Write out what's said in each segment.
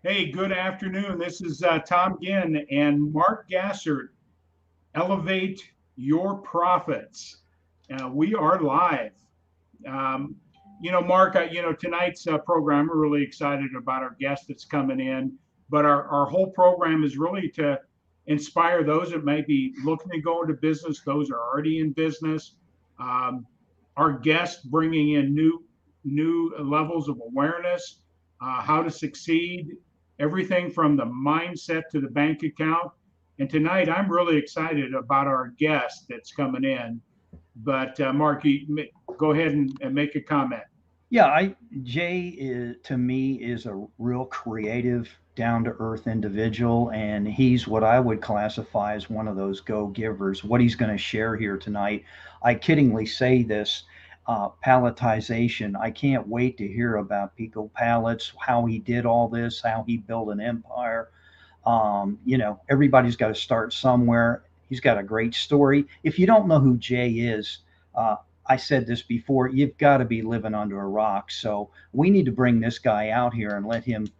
Hey, good afternoon. This is Tom Ginn and Mark Gassert. Elevate your profits. We are live. Um, Mark, tonight's program, we're really excited about our guest that's coming in. But our whole program is really to inspire those that may be looking to go into business, those are already in business. Um, our guest bringing in new levels of awareness, how to succeed, everything from the mindset to the bank account. And tonight, I'm really excited about our guest that's coming in. But Mark, go ahead and make a comment. Yeah, Jay to me is a real creative, down to earth individual, and he's what I would classify as one of those go givers. What he's going to share here tonight, I kiddingly say this. Palletization. I can't wait to hear about Pico Pallets, how he did all this, how he built an empire. Everybody's got to start somewhere. He's got a great story. If you don't know who Jay is, uh, I said this before, you've got to be living under a rock. So we need to bring this guy out here and let him,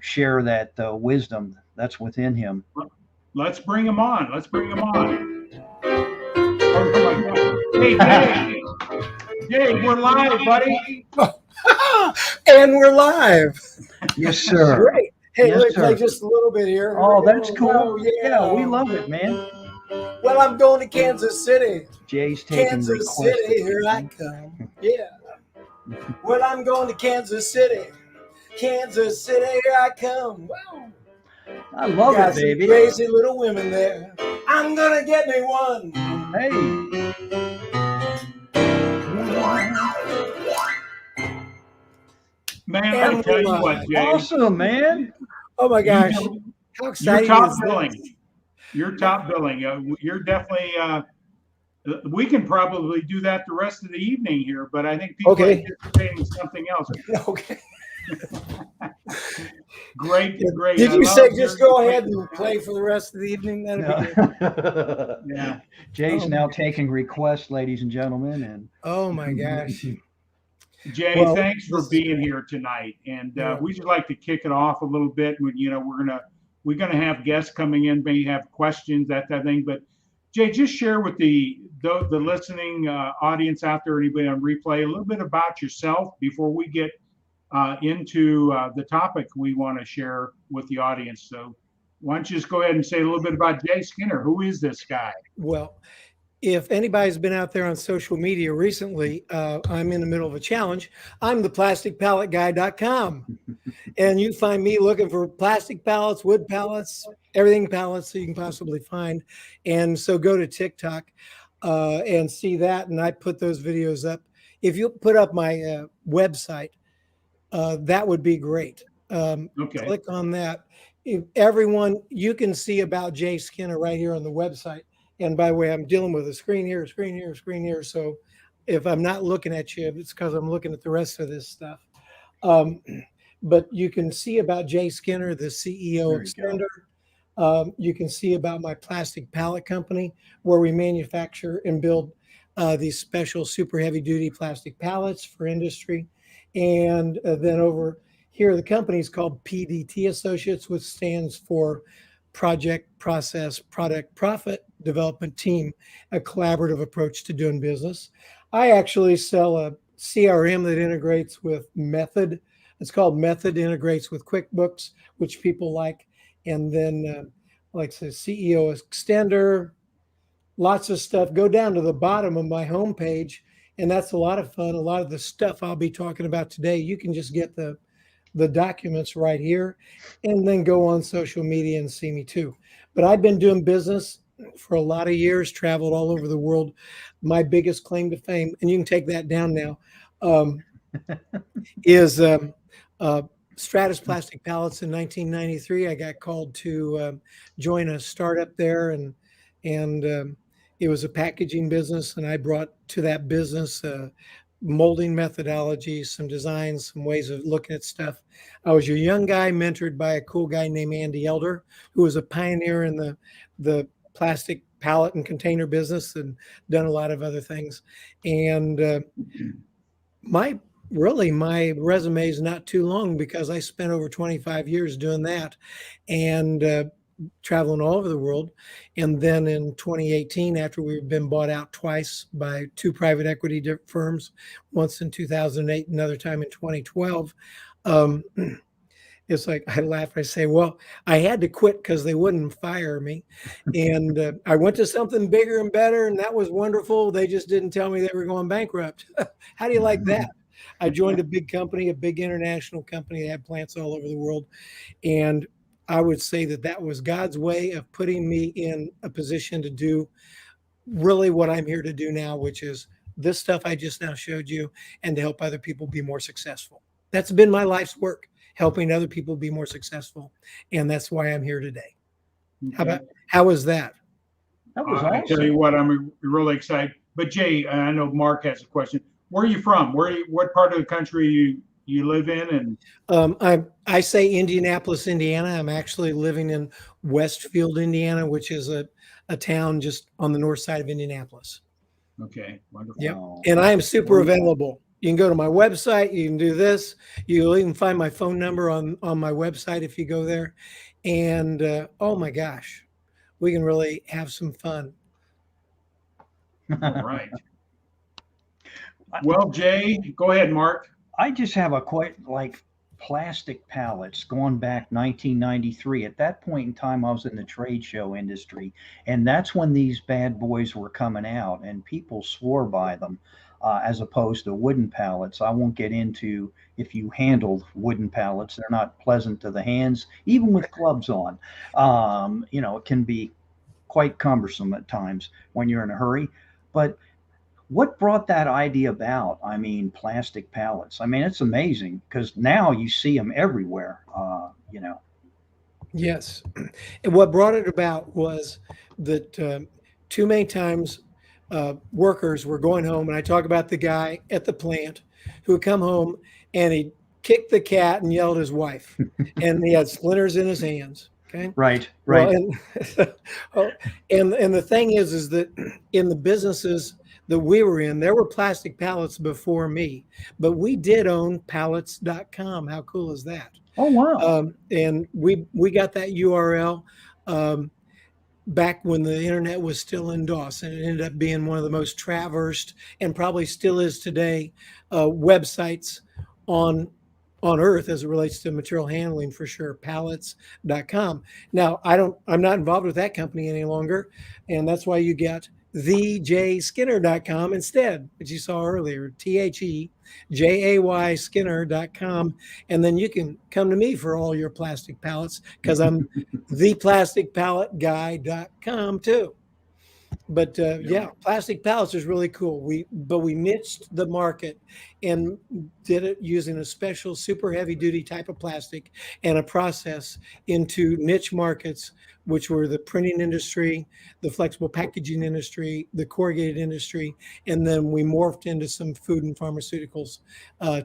share that wisdom that's within him. Let's bring him on. Let's bring him on. Oh my God. Hey, Jay. Jay, we're live, buddy. And we're live. Yes, sir. Great. Hey, yes, let me sir. play just a little bit here. Oh, that's cool. Oh, yeah, we love it, man. Well, I'm going to Kansas City. Jay's taking Kansas City, here I come. Yeah. Well, I'm going to Kansas City. Kansas City, here I come. Wow. I love Got it, baby. some crazy little women there. I'm gonna get me one. Hey. Man, I tell you what, Jay. Awesome, man. Oh my gosh. How exciting You're top is billing. this? You're top billing. You're definitely, we can probably do that the rest of the evening here, but I think people are anticipating something else. Okay. Great. Did you say just go ahead and play for the rest of the evening? That'd be good. Yeah. Jay's now taking requests, ladies and gentlemen. And oh my gosh. Jay, thanks for being here tonight. And we just like to kick it off a little bit. We're gonna have guests coming in, may have questions, that thing. But Jay, just share with the listening audience out there, anybody on replay, a little bit about yourself before we get into the topic we want to share with the audience. So why don't you just go ahead and say a little bit about Jay Skinner? Who is this guy? Well, if anybody's been out there on social media recently, I'm in the middle of a challenge. I'm the plasticpalletguy.com. And you find me looking for plastic pallets, wood pallets, everything pallets that you can possibly find. And so go to TikTok and see that. And I put those videos up. If you put up my website, that would be great. Okay. Click on that. If everyone, you can see about Jay Skinner right here on the website. And by the way, I'm dealing with a screen here, screen here, screen here. So if I'm not looking at you, it's because I'm looking at the rest of this stuff. But you can see about Jay Skinner, the CEO of Extender. You can see about my plastic pallet company, where we manufacture and build these special super heavy duty plastic pallets for industry. And then over here, the company is called PDT Associates, which stands for Project, Process, Product, Profit Development Team, a collaborative approach to doing business. I actually sell a CRM that integrates with Method. It's called Method, integrates with QuickBooks, which people like. And then, like I said, CEO Extender, lots of stuff. Go down to the bottom of my homepage, and that's a lot of fun. A lot of the stuff I'll be talking about today, you can just get the documents right here, and then go on social media and see me too. But I've been doing business for a lot of years, traveled all over the world. My biggest claim to fame, and you can take that down now, is Stratis Plastic Pallets in 1993. I got called to join a startup there, and it was a packaging business, and I brought to that business molding methodologies, some designs, some ways of looking at stuff. I was a young guy mentored by a cool guy named Andy Elder, who was a pioneer in the plastic pallet and container business and done a lot of other things. And my really, my resume is not too long because I spent over 25 years doing that and traveling all over the world. And then in 2018, after we've been bought out twice by two private equity firms, once in 2008, another time in 2012, um, it's like I laugh. I say, well, I had to quit because they wouldn't fire me. And I went to something bigger and better, and that was wonderful. They just didn't tell me they were going bankrupt. How do you like that? I joined a big company, a big international company that had plants all over the world. And I would say that that was God's way of putting me in a position to do really what I'm here to do now, which is this stuff I just now showed you, and to help other people be more successful. That's been my life's work, helping other people be more successful. And that's why I'm here today. Okay. How was that? That was I tell you what, I'm really excited. But Jay, I know Mark has a question. Where are you from? What part of the country you live in? And I say Indianapolis, Indiana. I'm actually living in Westfield, Indiana, which is a town just on the north side of Indianapolis. okay, wonderful. Yep. And I am super available. You can go to my website. You can do this. You'll even find my phone number on my website if you go there. And oh my gosh, we can really have some fun. All right. Well, Jay, go ahead, Mark. I just have a quite like plastic pallets going back 1993. At that point in time, I was in the trade show industry, and that's when these bad boys were coming out, and people swore by them. As opposed to wooden pallets. I won't get into if you handle wooden pallets. They're not pleasant to the hands, even with gloves on. It can be quite cumbersome at times when you're in a hurry. But what brought that idea about? I mean, plastic pallets. I mean, it's amazing because now you see them everywhere, Yes. And what brought it about was that too many times workers were going home, and I talk about the guy at the plant who would come home and he'd kick the cat and yell at his wife, and he had splinters in his hands. Okay. Right. Well, and the thing is that in the businesses that we were in, there were plastic pallets before me, but we did own pallets.com. How cool is that? Oh, wow. And we got that URL back when the internet was still in DOS, and it ended up being one of the most traversed, and probably still is today, websites on earth as it relates to material handling, for sure. Pallets.com. Now I'm not involved with that company any longer, and that's why you get thejskinner.com instead, which you saw earlier, THEJAY Skinner.com. And then you can come to me for all your plastic pallets because I'm theplasticpalletguy.com too. But yeah, plastic pallets is really cool. But we niched the market and did it using a special super heavy duty type of plastic and a process into niche markets, which were the printing industry, the flexible packaging industry, the corrugated industry, and then we morphed into some food and pharmaceuticals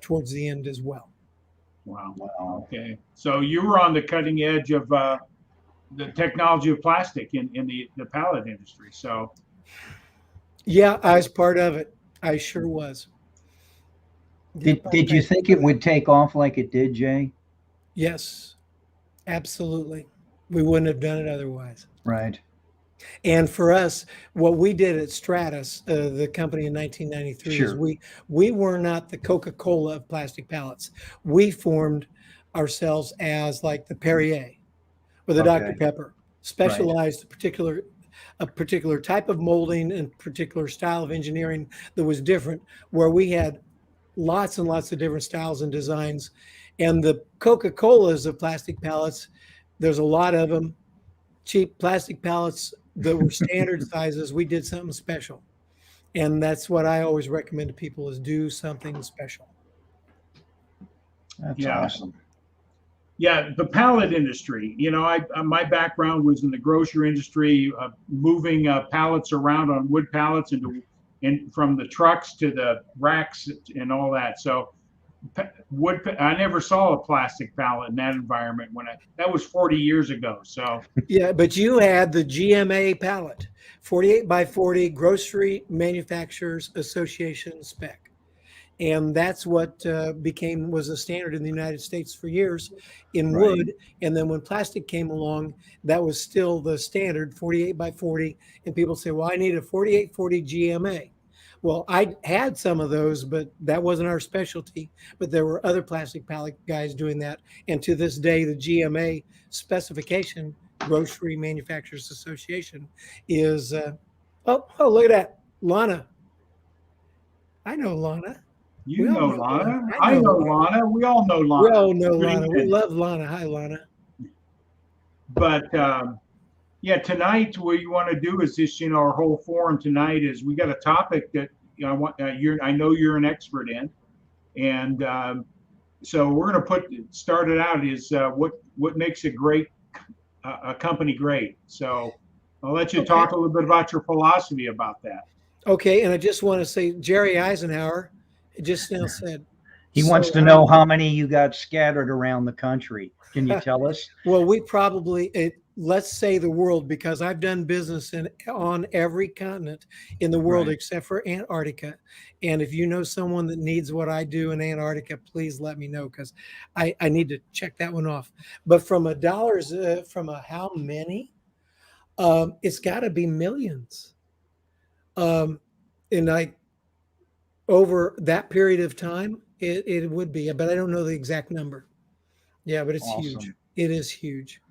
towards the end as well. Wow. Okay. So you were on the cutting edge of the technology of plastic in the pallet industry. So yeah, I was part of it. I sure was. Did you think it would take off like it did, Jay? Yes, absolutely. We wouldn't have done it otherwise. Right. And for us, what we did at Stratis, the company in 1993, Sure. is we were not the Coca-Cola of plastic pallets. We formed ourselves as like the Perrier or the Dr. Pepper, specialized a particular type of molding and particular style of engineering that was different, where we had lots and lots of different styles and designs. And the Coca-Colas of plastic pallets, there's a lot of them, cheap plastic pallets that were standard sizes. We did something special. And that's what I always recommend to people is do something special. That's awesome. Yeah, the pallet industry. My background was in the grocery industry, moving pallets around on wood pallets and from the trucks to the racks and all that. So I never saw a plastic pallet in that environment that was 40 years ago. So yeah, but you had the GMA pallet, 48 by 40 Grocery Manufacturers Association spec. and that's what was a standard in the United States for years in Right. wood. And then when plastic came along, that was still the standard, 48 by 40. And people say, well, I need a 4840 GMA. Well, I had some of those, but that wasn't our specialty. But there were other plastic pallet guys doing that. And to this day, the GMA specification, Grocery Manufacturers Association, is oh, look at that, Lana. I know Lana. You We all know know Lana. Lana. I know Lana. We all know We Lana. all know Good Lana. We evening. love Lana. Hi, Lana. But yeah, tonight what you want to do is just, our whole forum tonight is we got a topic that I want I know you're an expert in, and so we're going to start it out is what makes a company great. So I'll let you talk a little bit about your philosophy about that. Okay, and I just want to say Jerry Eisenhower just now said he wants to know how many you got scattered around the country. Can you tell us? Well, we probably let's say the world, because I've done business on every continent in the world except for Antarctica. And if you know someone that needs what I do in Antarctica, please let me know, because I need to check that one off. But from how many? It's got to be millions. And over that period of time, it would be, but I don't know the exact number. Yeah, but it's huge. It is huge.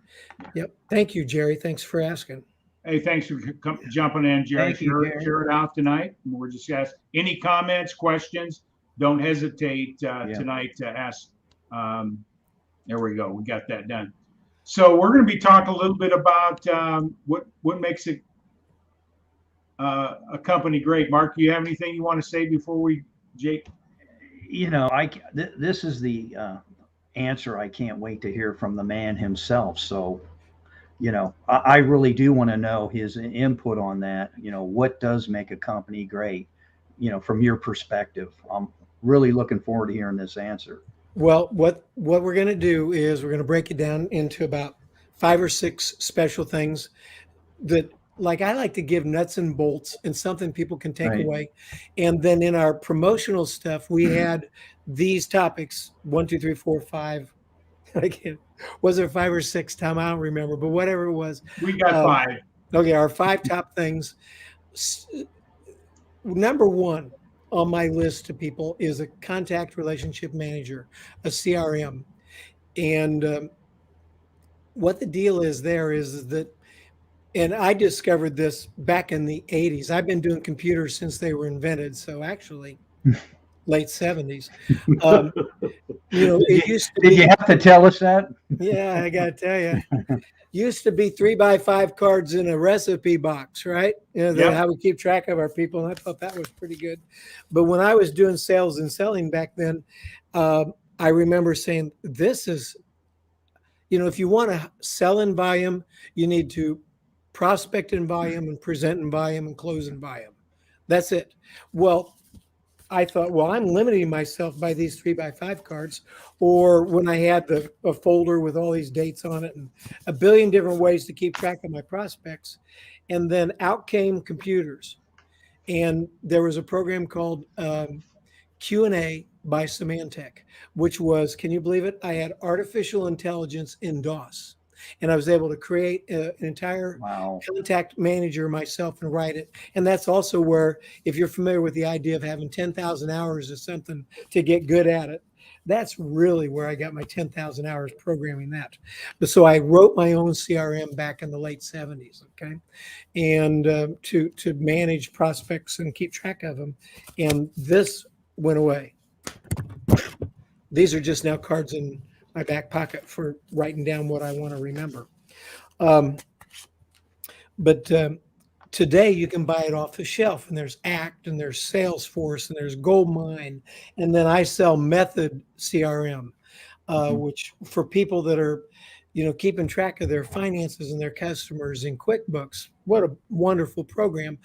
Yep. Thank you, Jerry. Thanks for asking. Hey, thanks for jumping in, Jerry. Thank you, Jerry. Share it out tonight. We're just asking any comments, questions. Don't hesitate tonight to ask. There we go. We got that done. So we're going to be talking a little bit about what makes a company great. Mark, do you have anything you want to say before Jake? This is the answer I can't wait to hear from the man himself. So, I really do want to know his input on that. What does make a company great? From your perspective, I'm really looking forward to hearing this answer. Well, what we're going to do is we're going to break it down into about 5 or 6 special things that, like, I like to give nuts and bolts and something people can take away. And then in our promotional stuff, we had these topics: 1, 2, 3, 4, 5. Was there 5 or 6, Tom? I don't remember, but whatever it was. We got 5. Okay, our 5 top things. Number 1 on my list to people is a contact relationship manager, a CRM. And what the deal is there is that, and I discovered this back in the 80s. I've been doing computers since they were invented. So actually, late 70s. It used to be. Did you have to tell us that? Yeah, I got to tell you. Used to be 3x5 cards in a recipe box, right? How we keep track of our people. And I thought that was pretty good. But when I was doing sales and selling back then, I remember saying, this is, if you want to sell in volume, you need to prospect in volume and present in volume and close in volume. That's it. Well, I thought, well, I'm limiting myself by these 3x5 cards. Or when I had a folder with all these dates on it and a billion different ways to keep track of my prospects. And then out came computers. And there was a program called Q&A by Symantec, which was, can you believe it? I had artificial intelligence in DOS. And I was able to create an entire contact manager myself and write it. And that's also where, if you're familiar with the idea of having 10,000 hours or something to get good at it, that's really where I got my 10,000 hours programming that. But so I wrote my own CRM back in the late 70s, okay, and to manage prospects and keep track of them. And this went away. These are just now cards in my back pocket for writing down what I want to remember. But today you can buy it off the shelf, and there's Act, and there's Salesforce, and there's Goldmine, and then I sell Method CRM, which for people that are, keeping track of their finances and their customers in QuickBooks. What a wonderful program.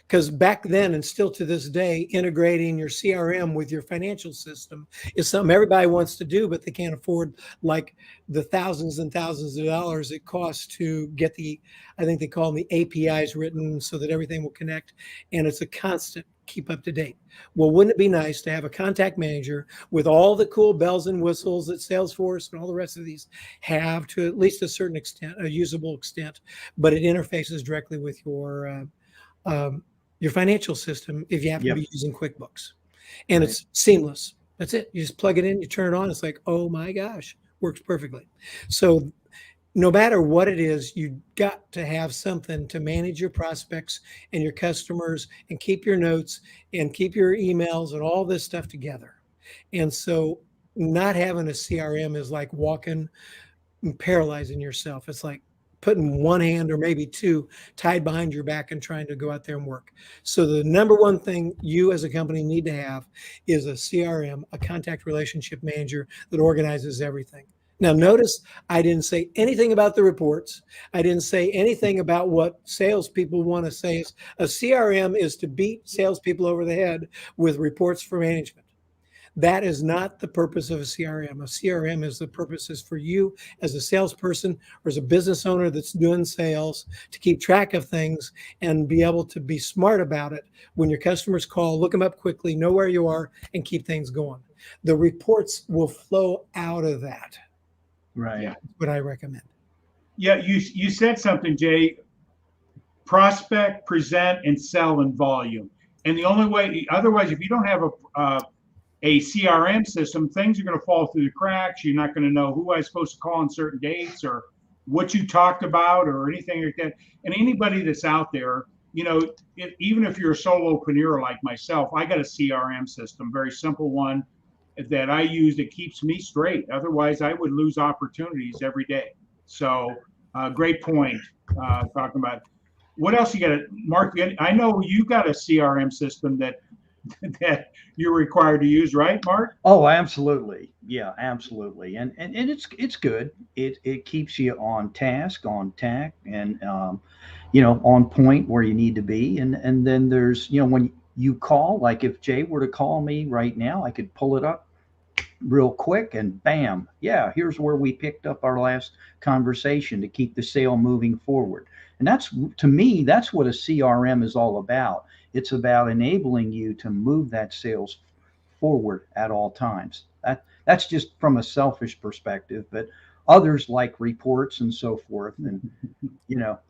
Because back then, and still to this day, integrating your CRM with your financial system is something everybody wants to do, but they can't afford like the thousands and thousands of dollars it costs to get I think they call them the APIs written so that everything will connect. And it's a constant keep up to date. Well, wouldn't it be nice to have a contact manager with all the cool bells and whistles that Salesforce and all the rest of these have, to at least a certain extent, a usable extent, but it interfaces directly with your financial system if you happen to be using QuickBooks, and it's seamless. That's it. You just plug it in, you turn it on. It's like, oh my gosh, works perfectly. So no matter what it is, you got to have something to manage your prospects and your customers and keep your notes and keep your emails and all this stuff together. And so not having a CRM is like walking and paralyzing yourself. It's like putting one hand or maybe two tied behind your back and trying to go out there and work. So the number one thing you as a company need to have is a CRM, a contact relationship manager that organizes everything. Now, notice I didn't say anything about the reports. I didn't say anything about what salespeople want to say. A CRM is to beat salespeople over the head with reports for management. That is not the purpose of a CRM. A CRM is the purpose is for you as a salesperson or as a business owner that's doing sales to keep track of things and be able to be smart about it. When your customers call, look them up quickly, know where you are, and keep things going. The reports will flow out of that. Right. Yeah. That's what I recommend. Yeah, you said something, Jay. Prospect, present, and sell in volume. And the only way, otherwise, if you don't have a CRM system, things are going to fall through the cracks. You're not going to know who I'm supposed to call on certain dates or what you talked about or anything like that. And anybody that's out there, even if you're a solopreneur like myself, I got a CRM system, very simple one that I use that keeps me straight. Otherwise, I would lose opportunities every day. So great point talking about. What else you got? Mark, I know you got a CRM system that you're required to use, right, Mark? Oh, absolutely. Yeah, absolutely. And it's good. It keeps you on task, on tack, and on point where you need to be. And then there's, when you call, like if Jay were to call me right now, I could pull it up real quick and bam, yeah, here's where we picked up our last conversation to keep the sale moving forward. And to me, that's what a CRM is all about. It's about enabling you to move that sales forward at all times. That's just from a selfish perspective, but others like reports and so forth. And,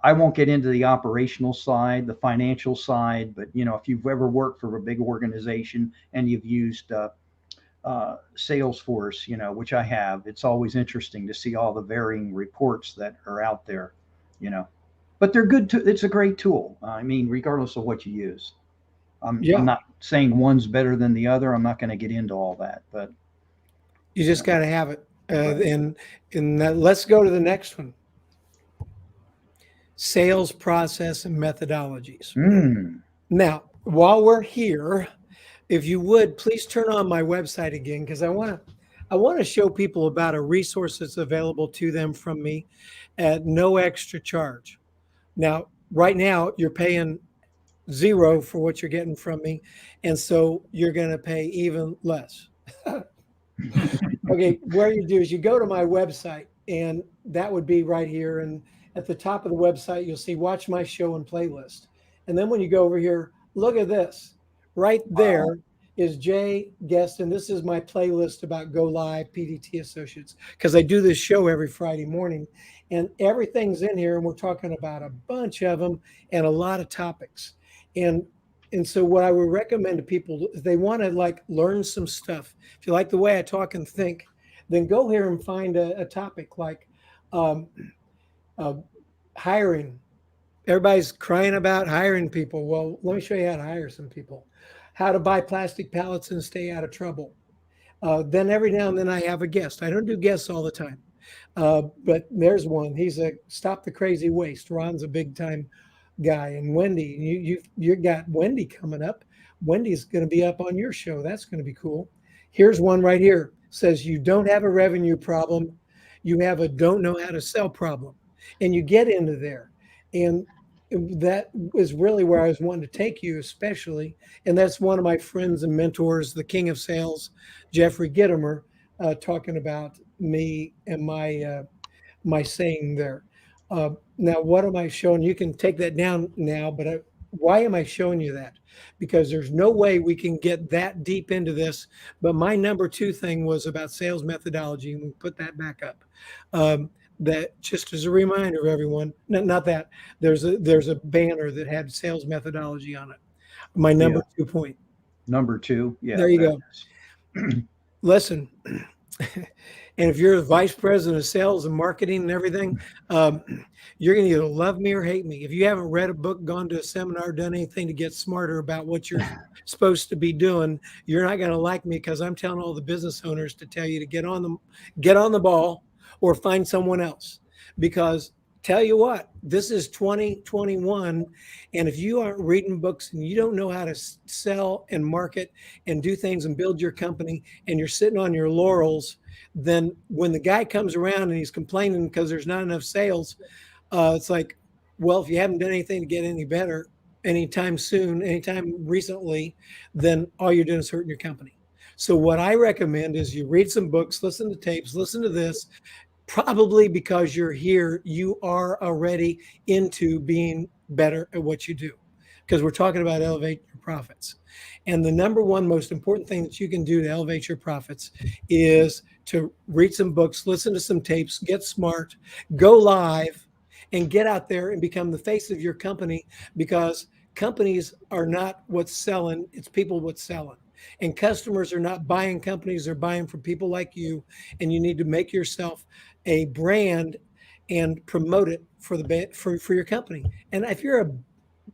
I won't get into the operational side, the financial side, but, if you've ever worked for a big organization and you've used Salesforce, which I have, it's always interesting to see all the varying reports that are out there, but they're good. It's a great tool. I mean, regardless of what you use. I'm not saying one's better than the other. I'm not going to get into all that, but you just got to have it. Right. And let's go to the next one. Sales process and methodologies. Now, while we're here, if you would, please turn on my website again, because I want to show people about a resource that's available to them from me at no extra charge. Now, right now, you're paying $0 for what you're getting from me, and so you're going to pay even less. Okay, where you do is you go to my website, and that would be right here. And at the top of the website, you'll see Watch My Show and Playlist. And then when you go over here, look at this. Right there is Jay Guest, and this is my playlist about Go Live PDT Associates, because I do this show every Friday morning, and everything's in here, and we're talking about a bunch of them and a lot of topics. And so what I would recommend to people, if they want to learn some stuff, if you like the way I talk and think, then go here and find a topic like hiring. Everybody's crying about hiring people. Well, let me show you how to hire some people. How to buy plastic pallets and stay out of trouble. Then every now and then I have a guest. I don't do guests all the time, but there's one. He's a Stop the Crazy Waste. Ron's a big time guy. And Wendy, you got Wendy coming up. Wendy's going to be up on your show. That's going to be cool. Here's one right here. Says you don't have a revenue problem. You have a don't know how to sell problem. And you get into there. And that is really where I was wanting to take you, especially, and that's one of my friends and mentors, the king of sales, Jeffrey Gittimer, talking about me and my saying there. Now, what am I showing? You can take that down now, but why am I showing you that? Because there's no way we can get that deep into this. But my number two thing was about sales methodology, and we put that back up. That just as a reminder of everyone, not that there's a banner that had sales methodology on it. My number 2 point. Number two. Yeah. There you go. Listen, and if you're the vice president of sales and marketing and everything, you're going to either love me or hate me. If you haven't read a book, gone to a seminar, done anything to get smarter about what you're supposed to be doing, you're not going to like me because I'm telling all the business owners to tell you to get on the ball or find someone else. Because tell you what, this is 2021. And if you aren't reading books and you don't know how to sell and market and do things and build your company, and you're sitting on your laurels, then when the guy comes around and he's complaining because there's not enough sales, it's like, well, if you haven't done anything to get any better anytime soon, anytime recently, then all you're doing is hurting your company. So what I recommend is you read some books, listen to tapes, listen to this. Probably because you're here, you are already into being better at what you do, because we're talking about elevate your profits. And the number one most important thing that you can do to elevate your profits is to read some books, listen to some tapes, get smart, go live, and get out there and become the face of your company, because companies are not what's selling, it's people what's selling. And customers are not buying companies, they're buying from people like you. And you need to make yourself a brand and promote it for your company. And if you're a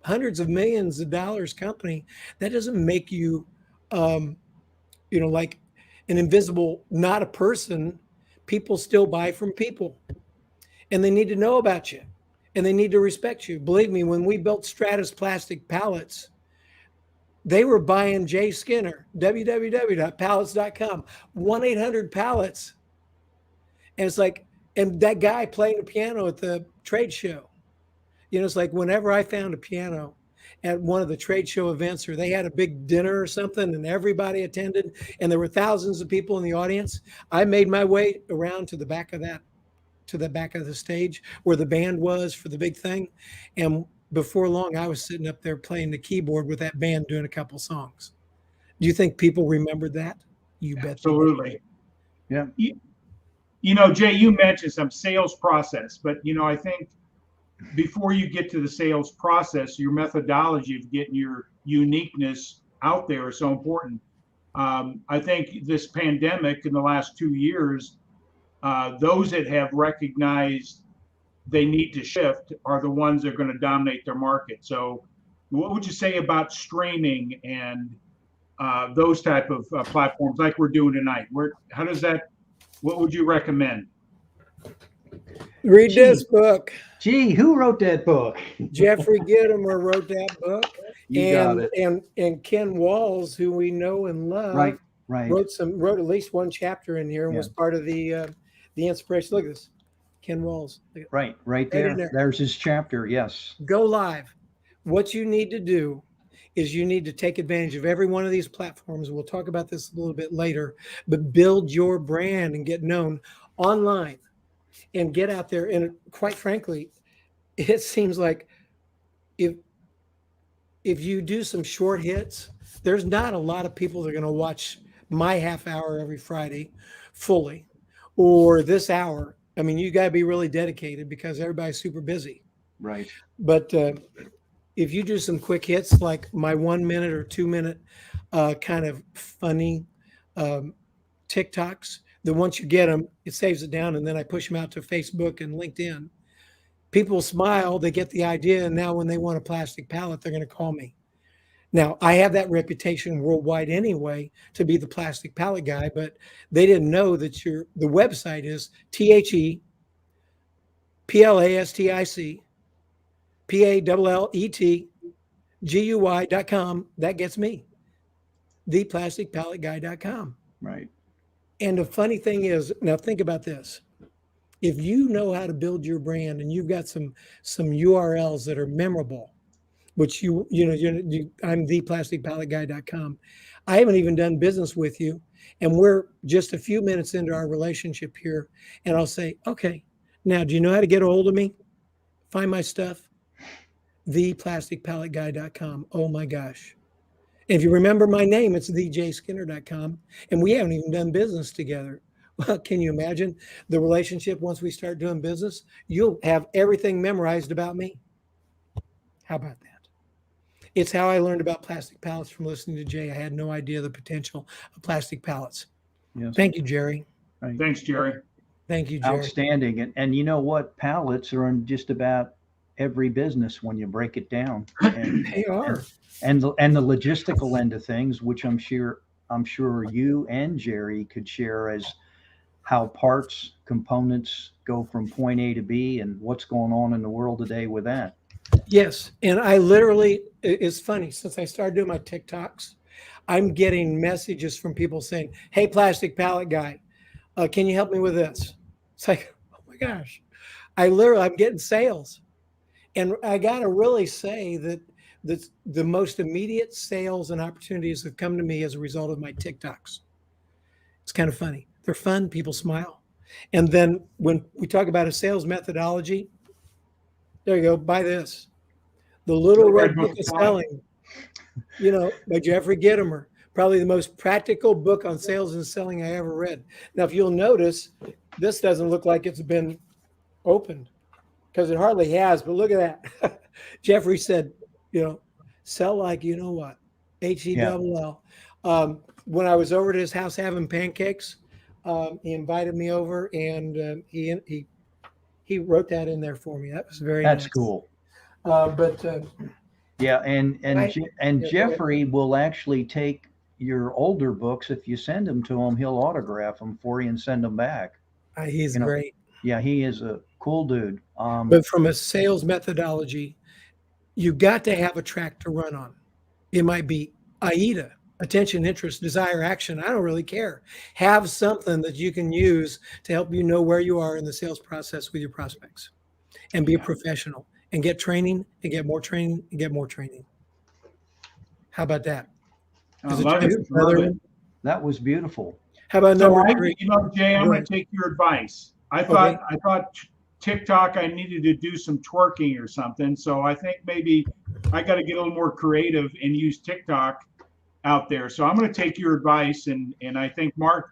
hundreds of millions of dollars company, that doesn't make you, like an invisible, not a person. People still buy from people, and they need to know about you, and they need to respect you. Believe me, when we built Stratis Plastic Pallets, they were buying Jay Skinner, www.pallets.com, 1-800-Pallets. And it's like, and that guy playing the piano at the trade show, it's like whenever I found a piano at one of the trade show events, or they had a big dinner or something and everybody attended and there were thousands of people in the audience, I made my way around to the back of the stage where the band was for the big thing. And before long, I was sitting up there playing the keyboard with that band doing a couple songs. Do you think people remembered that? You bet. Absolutely. Yeah. Jay, you mentioned some sales process, but I think before you get to the sales process, your methodology of getting your uniqueness out there is so important. I think this pandemic in the last 2 years, those that have recognized they need to shift are the ones that are going to dominate their market. So what would you say about streaming and those type of platforms like we're doing tonight? What would you recommend? Read this book. Gee, who wrote that book? Jeffrey Gittimer wrote that book. Got it. And Ken Walls, who we know and love, right. wrote at least one chapter in here and was part of the inspiration. Look at this. Ken Walls. Right there. There's his chapter. Yes. Go live. What you need to do is you need to take advantage of every one of these platforms. We'll talk about this a little bit later, but build your brand and get known online and get out there. And quite frankly, it seems like if you do some short hits, there's not a lot of people that are going to watch my half hour every Friday fully, or this hour. I mean, you got to be really dedicated because everybody's super busy. Right. But if you do some quick hits, like my 1 minute or 2 minute kind of funny TikToks, that once you get them, it saves it down. And then I push them out to Facebook and LinkedIn. People smile, they get the idea. And now when they want a plastic pallet, they're going to call me. Now, I have that reputation worldwide anyway to be the plastic pallet guy, but they didn't know that the website is ThePlasticPalletGui.com. That gets me. ThePlasticPalletGuy.com. Right. And the funny thing is, now think about this. If you know how to build your brand and you've got some URLs that are memorable, which I'm theplasticpalletguy.com. I haven't even done business with you, and we're just a few minutes into our relationship here, and I'll say, okay, now do you know how to get a hold of me? Find my stuff, theplasticpalletguy.com. Oh my gosh. If you remember my name, it's thejskinner.com, and we haven't even done business together. Well, can you imagine the relationship once we start doing business? You'll have everything memorized about me. How about that? It's how I learned about plastic pallets from listening to Jay. I had no idea the potential of plastic pallets. Yes. Thank you, Jerry. Right. Thanks, Jerry. Thank you, Jerry. Outstanding. And you know what? Pallets are in just about every business when you break it down. And, They are. and the logistical end of things, which I'm sure you and Jerry could share as how parts, components go from point A to B and what's going on in the world today with that. Yes. And I literally, it's funny, since I started doing my TikToks, I'm getting messages from people saying, hey, plastic pallet guy, can you help me with this? It's like, oh my gosh, I'm getting sales. And I got to really say that the most immediate sales and opportunities have come to me as a result of my TikToks. It's kind of funny. They're fun. People smile. And then when we talk about a sales methodology, there you go, buy this. The Little Red Book of Selling, by Jeffrey Gitomer, probably the most practical book on sales and selling I ever read. Now, if you'll notice, this doesn't look like it's been opened because it hardly has, but look at that. Jeffrey said, sell like you know what, HELL. When I was over at his house having pancakes, he invited me over and he wrote that in there for me. That was very nice. That's cool. Yeah, and Jeffrey will actually take your older books. If you send them to him, he'll autograph them for you and send them back. He's great. Yeah, he is a cool dude. But from a sales methodology, you got to have a track to run on. It might be AIDA, attention, interest, desire, action. I don't really care. Have something that you can use to help you know where you are in the sales process with your prospects, and be a professional. And get training, and get more training, and get more training. How about that? Love it. That was beautiful. How about number 3? Jay, I'm going to take your advice. I thought TikTok, I needed to do some twerking or something. So I think maybe I got to get a little more creative and use TikTok out there. So I'm going to take your advice, and I think Mark,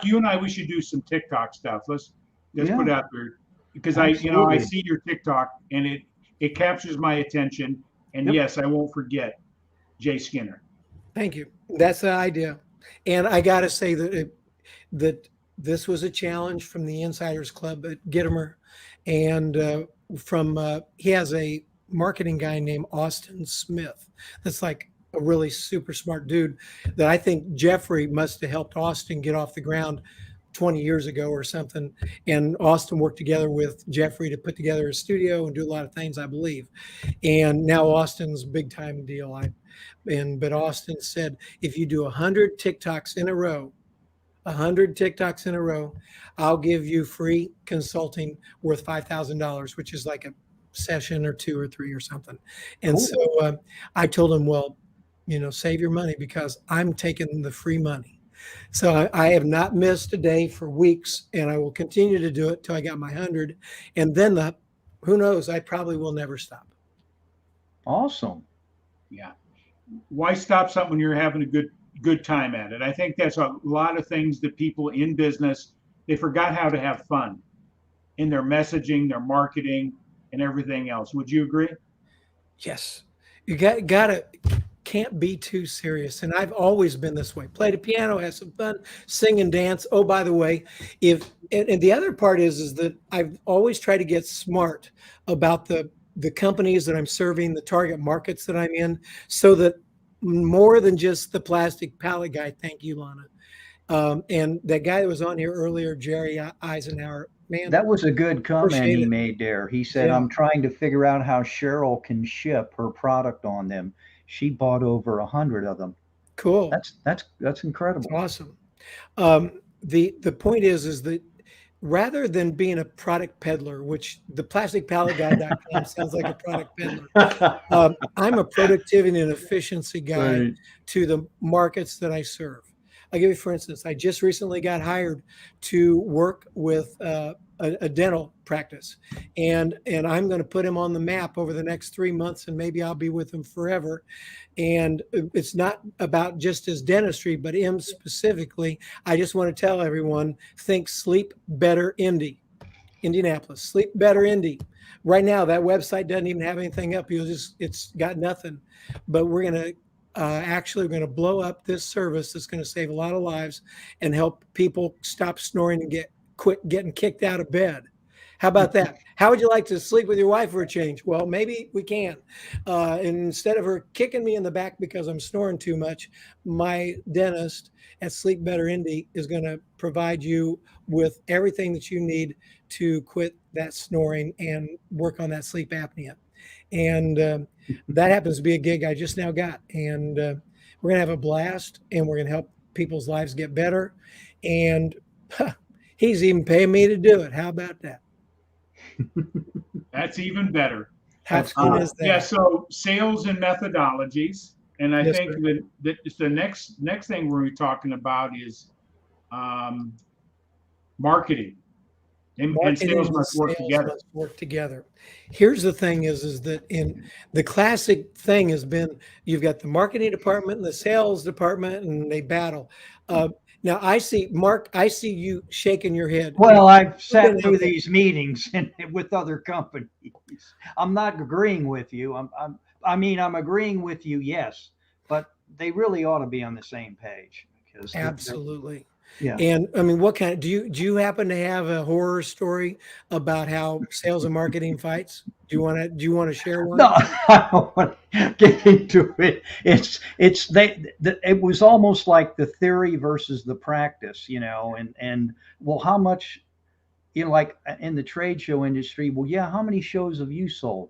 you and I, we should do some TikTok stuff. Let's put it out there. Because I see your TikTok and it captures my attention. And yes, I won't forget Jay Skinner. Thank you. That's the idea. And I got to say that this was a challenge from the Insiders Club at Gitomer, and he has a marketing guy named Austin Smith. That's like a really super smart dude that I think Jeffrey must have helped Austin get off the ground 20 years ago or something. And Austin worked together with Jeffrey to put together a studio and do a lot of things, I believe. And now Austin's a big time deal. But Austin said, if you do 100 TikToks in a row, I'll give you free consulting worth $5,000, which is like a session or 2 or 3 or something. And so I told him, well, save your money because I'm taking the free money. So I have not missed a day for weeks, and I will continue to do it till I got my 100. And then who knows, I probably will never stop. Awesome. Yeah. Why stop something when you're having a good time at it? I think that's a lot of things that people in business, they forgot how to have fun in their messaging, their marketing, and everything else. Would you agree? Yes. You can't be too serious. And I've always been this way. Play the piano, have some fun, sing and dance. Oh, by the way, and the other part is that I've always tried to get smart about the companies that I'm serving, the target markets that I'm in, so that more than just the plastic pallet guy. Thank you, Lana. And that guy that was on here earlier, Jerry Eisenhower, man. That was a good comment he made there. He said, I'm trying to figure out how Cheryl can ship her product on them. She bought over 100 of them. Cool. That's incredible. That's awesome. The point is that rather than being a product peddler, which the plasticpalletguy.com sounds like a product peddler, I'm a productivity and efficiency guy Right. to the markets that I serve. I'll give you, for instance, I just recently got hired to work with a dental practice, and I'm going to put him on the map over the next 3 months, and maybe I'll be with him forever. And it's not about just his dentistry, but him specifically. I just want to tell everyone, think Sleep Better Indy, Indianapolis, Sleep Better Indy. Right now, that website doesn't even have anything up. It's got nothing. But we're going to actually, we're going to blow up this service that's going to save a lot of lives and help people stop snoring and quit getting kicked out of bed. How about that? How would you like to sleep with your wife for a change? Well, maybe we can. And instead of her kicking me in the back because I'm snoring too much, my dentist at Sleep Better Indy is going to provide you with everything that you need to quit that snoring and work on that sleep apnea. And that happens to be a gig I just now got. And we're going to have a blast, and we're going to help people's lives get better. And he's even paying me to do it. How about that? That's even better. How cool is that? Yeah, so sales and methodologies. And I Yes, think sir. that the next thing we're talking about is marketing. And Marketing sales and must work sales together. must work together. Here's the thing is that in the classic thing has been, you've got the marketing department and the sales department, and they battle. Now I see, Mark, I see you shaking your head. Well, I've You've sat been through out there. these meetings with other companies. I'm not agreeing with you. I'm agreeing with you, yes, but they really ought to be on the same page because Absolutely. yeah. And I mean, what kind of, do you happen to have a horror story about how sales and marketing fights? Do you want to share one? No, I don't want to get into it. It was almost like the theory versus the practice, and well, how much, like in the trade show industry, well, yeah, how many shows have you sold?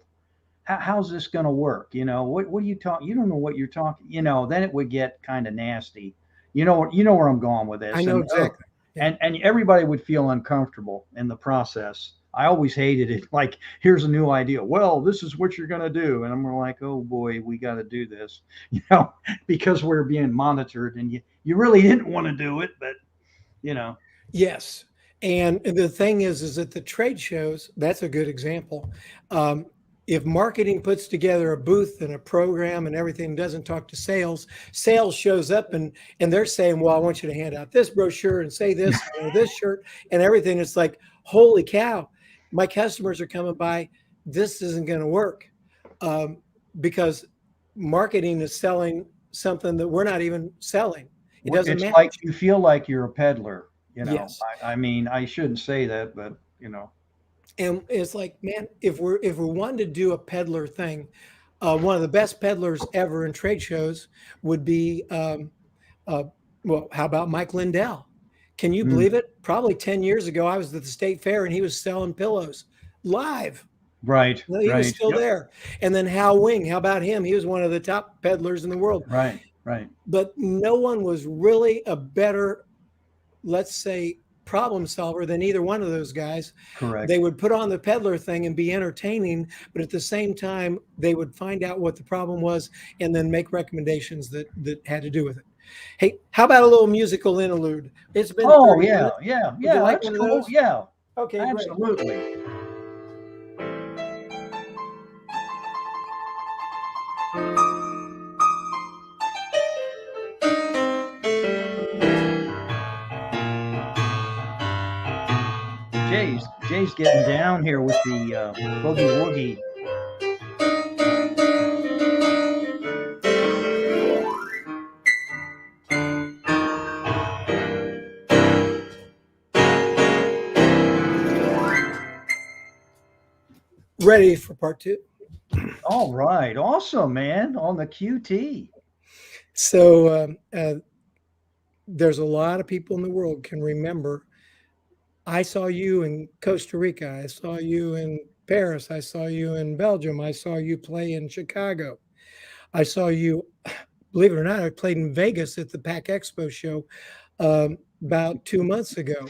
How's this going to work? What are you talking? You don't know what you're talking. Then it would get kind of nasty. You know where I'm going with I this, know and exactly. Yeah. and everybody would feel uncomfortable in the process. I always hated it. Like, here's a new idea. Well, this is what you're going to do, and I'm like, oh boy, we got to do this, because we're being monitored, and you really didn't want to do it, but you know. Yes. And the thing is that the trade shows, that's a good example. If marketing puts together a booth and a program and everything, doesn't talk to sales, sales shows up and they're saying, well, I want you to hand out this brochure and say this, or this shirt and everything. It's like, holy cow, my customers are coming by. This isn't going to work, because marketing is selling something that we're not even selling. It doesn't It's match. like you feel like you're a peddler. Yes. I mean, I shouldn't say that, but And it's like, man, if we're wanting to do a peddler thing, one of the best peddlers ever in trade shows would be, well, how about Mike Lindell? Can you believe it? Probably 10 years ago, I was at the state fair and he was selling pillows live. right, He was right, still yep, there. And then Hal Wing, how about him? He was one of the top peddlers in the world. right, right. But no one was really a better, let's say, problem solver than either one of those guys. Correct. They would put on the peddler thing and be entertaining, but at the same time, they would find out what the problem was and then make recommendations that had to do with it. Hey, how about a little musical interlude? It's been Oh 30 yeah, minutes. yeah, Would you yeah. like That's one of cool. those? Yeah, Okay, great. absolutely. Jay's getting down here with the boogie woogie. Ready for part two? All right, awesome, man. On the QT. So there's a lot of people in the world can remember. I saw you in Costa Rica. I saw you in Paris. I saw you in Belgium. I saw you play in Chicago. I saw you, believe it or not, I played in Vegas at the PAC Expo show about 2 months ago.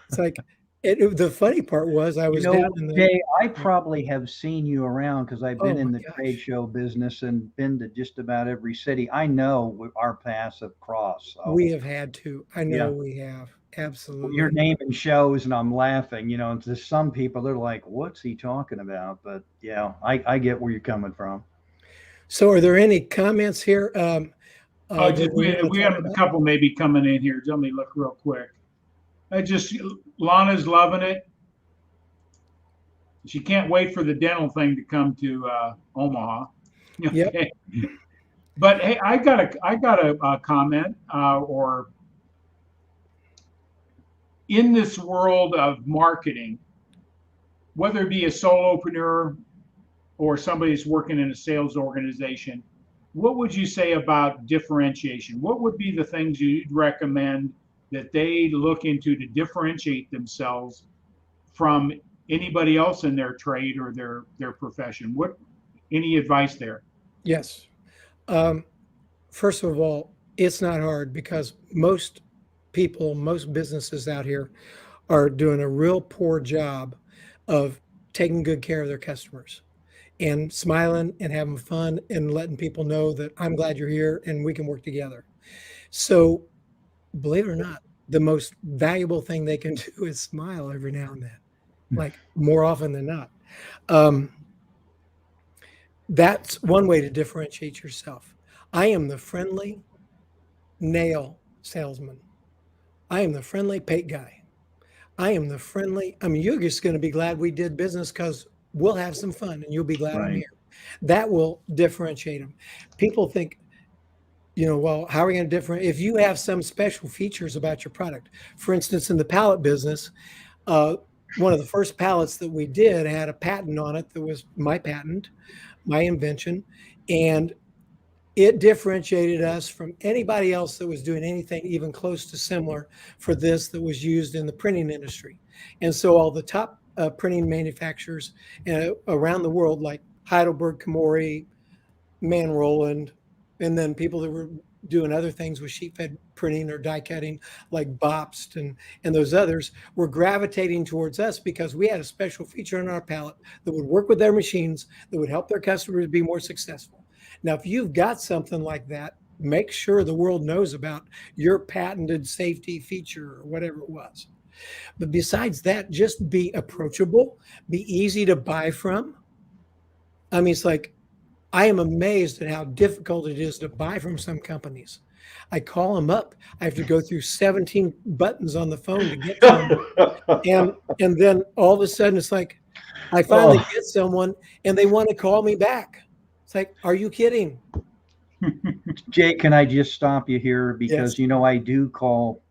It's like, the funny part was I You was know, down in the, Jay, I probably have seen you around because I've oh been my in the trade gosh, show business and been to just about every city. I know our paths have crossed. So we have had to. I know yeah, we have. your Absolutely. name and shows, and I'm laughing. And to some people, they're like, "What's he talking about?" But yeah, I get where you're coming from. So are there any comments here that Just we want we to have talk a about? couple maybe coming in here. Let me look real quick. I just Lana's loving it. She can't wait for the dental thing to come to Omaha. Yep. Okay, but hey, I got a comment or in this world of marketing, whether it be a solopreneur or somebody who's working in a sales organization, what would you say about differentiation? What would be the things you'd recommend that they look into to differentiate themselves from anybody else in their trade or their profession? What any advice there? Yes. Um, First of all, it's not hard because most people, most businesses out here are doing a real poor job of taking good care of their customers and smiling and having fun and letting people know that I'm glad you're here and we can work together. So, believe it or not, the most valuable thing they can do is smile every now and then, like more often than not. Um, that's one way to differentiate yourself. I am the friendly nail salesman. I am the friendly paint guy. I am the friendly. I mean, you're just going to be glad we did business because we'll have some fun and you'll be glad I'm Right. here. That will differentiate them. People think, well, how are we going to different? If you have some special features about your product, for instance, in the pallet business, uh, one of the first pallets that we did had a patent on it that was my patent, my invention, and it differentiated us from anybody else that was doing anything even close to similar for this that was used in the printing industry. And so all the top printing manufacturers around the world, like Heidelberg, Camori, Man Roland, and then people that were doing other things with sheet fed printing or die cutting, like Bobst and those others, were gravitating towards us because we had a special feature on our pallet that would work with their machines, that would help their customers be more successful. Now, if you've got something like that, make sure the world knows about your patented safety feature or whatever it was. But besides that, just be approachable, be easy to buy from. I mean, it's like I am amazed at how difficult it is to buy from some companies. I call them up. I have to go through 17 buttons on the phone to get to them. And then all of a sudden it's like I finally Oh, get someone and they want to call me back. It's like, are you kidding? Jay, can I just stop you here Yes. because I do call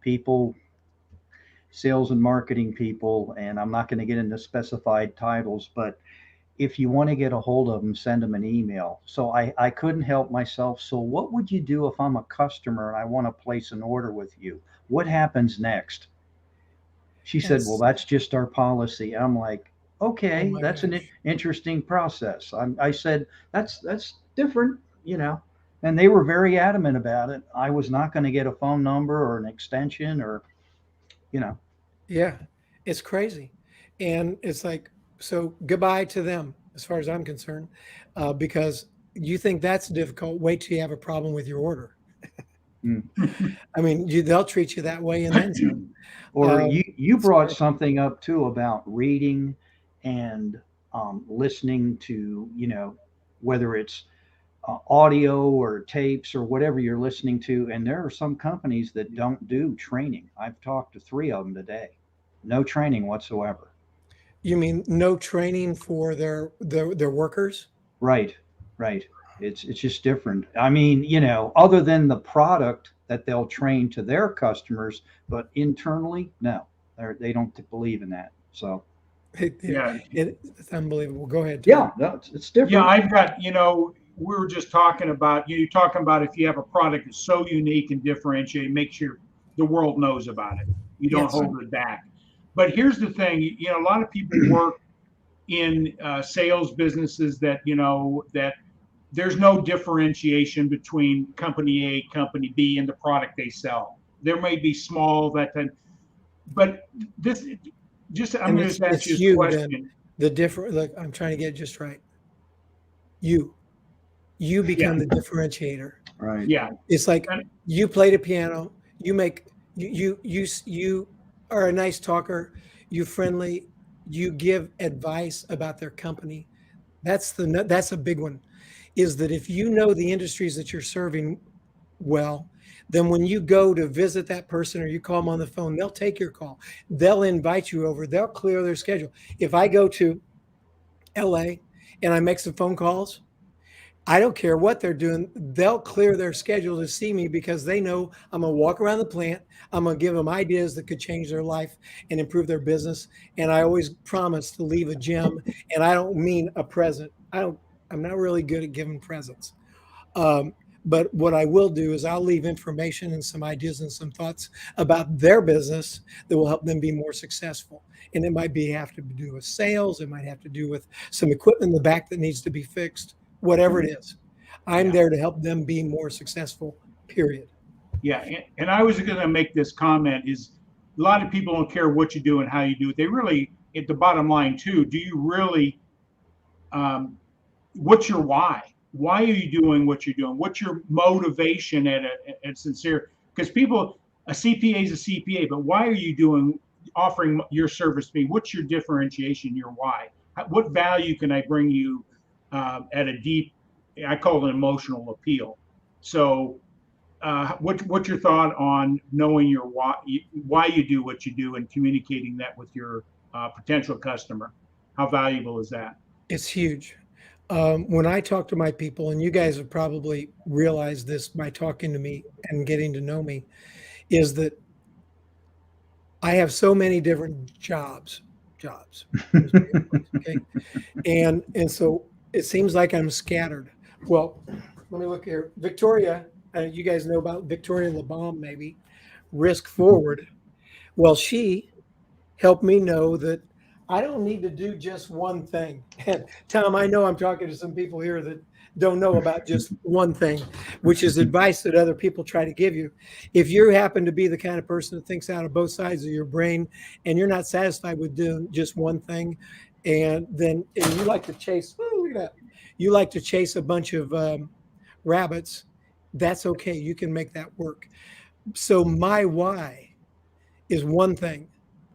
people sales and marketing people, and I'm not going to get into specified titles, but if you want to get a hold of them, send them an email. So I couldn't help myself. So what would you do if I'm a customer and I want to place an order with you? What happens next? She said, well, Yes. that's just our policy. I'm like, Oh okay, my that's an gosh. interesting process. I said, that's different. And they were very adamant about it. I was not going to get a phone number or an extension or, you know, Yeah. It's crazy. And it's like, so goodbye to them as far as I'm concerned, because you think that's difficult. Wait till you have a problem with your order. mm. I mean, they'll treat you that way and then some. Or you It's brought crazy. something up too about reading and listening to, whether it's audio or tapes or whatever you're listening to. And there are some companies that don't do training. I've talked to three of them today. No training whatsoever. You mean no training for their workers? Right, right. It's just different. I mean, other than the product that they'll train to their customers, but internally, no, they don't believe in that. So Yeah, It's unbelievable. Go ahead, yeah, Tom. no, it's yeah. different. I've got we were just talking about you talking about if you have a product that's so unique and differentiated, make sure the world knows about it. You don't Yes. hold it back. But here's the thing, a lot of people work in sales businesses that that there's no differentiation between company A, company B, and the product they sell. There may be small that but this just I'm And going to ask it's you this you question. then. The different, look, I'm trying to get it just right. You Yeah, become the differentiator. Right. yeah, It's like and- you play the piano, you make you are a nice talker, you friendly, you give advice about their company. That's a big one. Is that if you know the industries that you're serving well, then when you go to visit that person or you call them on the phone, they'll take your call. They'll invite you over. They'll clear their schedule. If I go to LA and I make some phone calls, I don't care what they're doing. They'll clear their schedule to see me because they know I'm going to walk around the plant. I'm going to give them ideas that could change their life and improve their business. And I always promise to leave a gem. And I don't mean a present. I'm not really good at giving presents. Um, but what I will do is I'll leave information and some ideas and some thoughts about their business that will help them be more successful. And it might have to do with sales. It might have to do with some equipment in the back that needs to be fixed, whatever it is. I'm yeah. there to help them be more successful, period. Yeah, and I was going to make this comment is a lot of people don't care what you do and how you do it. They really, at the bottom line too, do you really, what's your why? Why are you doing what you're doing? What's your motivation at sincere? Because people, a CPA is a CPA, but why are you offering your service to me? What's your differentiation, your why? What value can I bring you at a deep, I call it an emotional appeal. So what's your thought on knowing your why you do what you do and communicating that with your potential customer? How valuable is that? It's huge. When I talk to my people, and you guys have probably realized this by talking to me and getting to know me, is that I have so many different jobs. Okay. And so it seems like I'm scattered. Well, let me look here. Victoria, you guys know about Victoria LeBomb, maybe, Risk Forward. Well, she helped me know that I don't need to do just one thing. And Tom, I know I'm talking to some people here that don't know about just one thing, which is advice that other people try to give you. If you happen to be the kind of person that thinks out of both sides of your brain and you're not satisfied with doing just one thing, and you like to chase, look at that, you like to chase a bunch of rabbits, that's okay. You can make that work. So my why is one thing.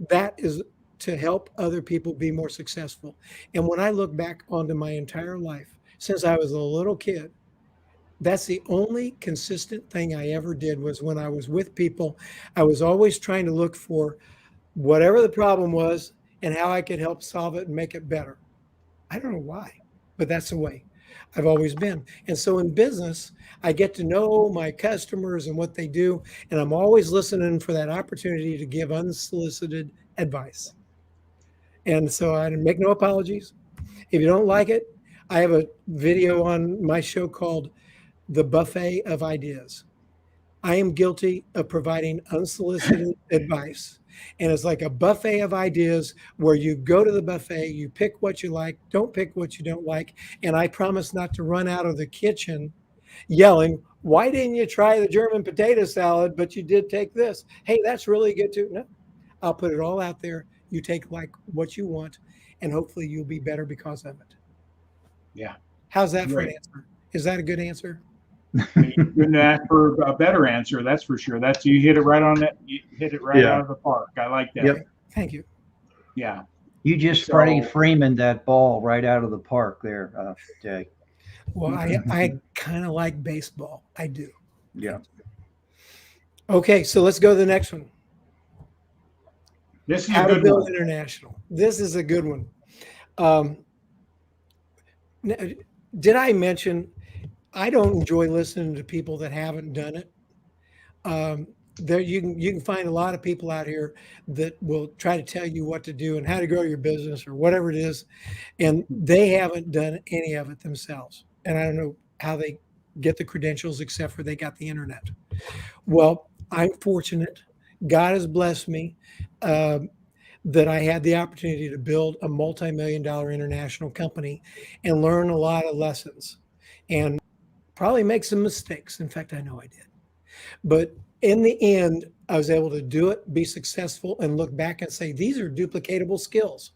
That is to help other people be more successful. And when I look back onto my entire life, since I was a little kid, that's the only consistent thing I ever did was when I was with people, I was always trying to look for whatever the problem was and how I could help solve it and make it better. I don't know why, but that's the way I've always been. And so in business, I get to know my customers and what they do. And I'm always listening for that opportunity to give unsolicited advice. And so I make no apologies. If you don't like it, I have a video on my show called The Buffet of Ideas. I am guilty of providing unsolicited advice. And it's like a buffet of ideas where you go to the buffet, you pick what you like, don't pick what you don't like. And I promise not to run out of the kitchen yelling, why didn't you try the German potato salad, but you did take this? Hey, that's really good too. No, I'll put it all out there. You take like what you want, and hopefully you'll be better because of it. Yeah. How's that for an Right. answer? Is that a good answer? You couldn't ask for a better answer, that's for sure. You hit it right on that. You hit it right Yeah. out of the park. I like that. Yep. Thank you. Yeah. You just So- Freddie Freeman that ball right out of the park there, Jay. Well, I kind of like baseball. I do. Yeah. Okay, so let's go to the next one. This is How a to good build one. international. This is a good one. Did I mention I don't enjoy listening to people that haven't done it? There you can find a lot of people out here that will try to tell you what to do and how to grow your business or whatever it is, and they haven't done any of it themselves. And I don't know how they get the credentials except for they got the internet. Well, I'm fortunate. God has blessed me that I had the opportunity to build a multi-million-dollar international company and learn a lot of lessons and probably make some mistakes. In fact, I know I did. But in the end, I was able to do it, be successful, and look back and say, these are duplicatable skills.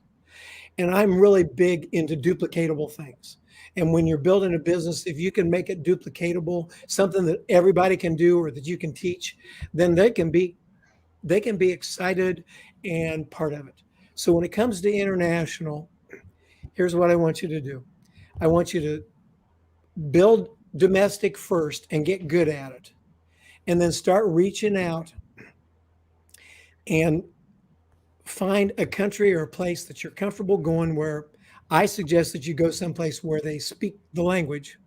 And I'm really big into duplicatable things. And when you're building a business, if you can make it duplicatable, something that everybody can do or that you can teach, then they can be excited and part of it. So when it comes to international, here's what I want you to do. I want you to build domestic first and get good at it. And then start reaching out and find a country or a place that you're comfortable going, where I suggest that you go someplace where they speak the language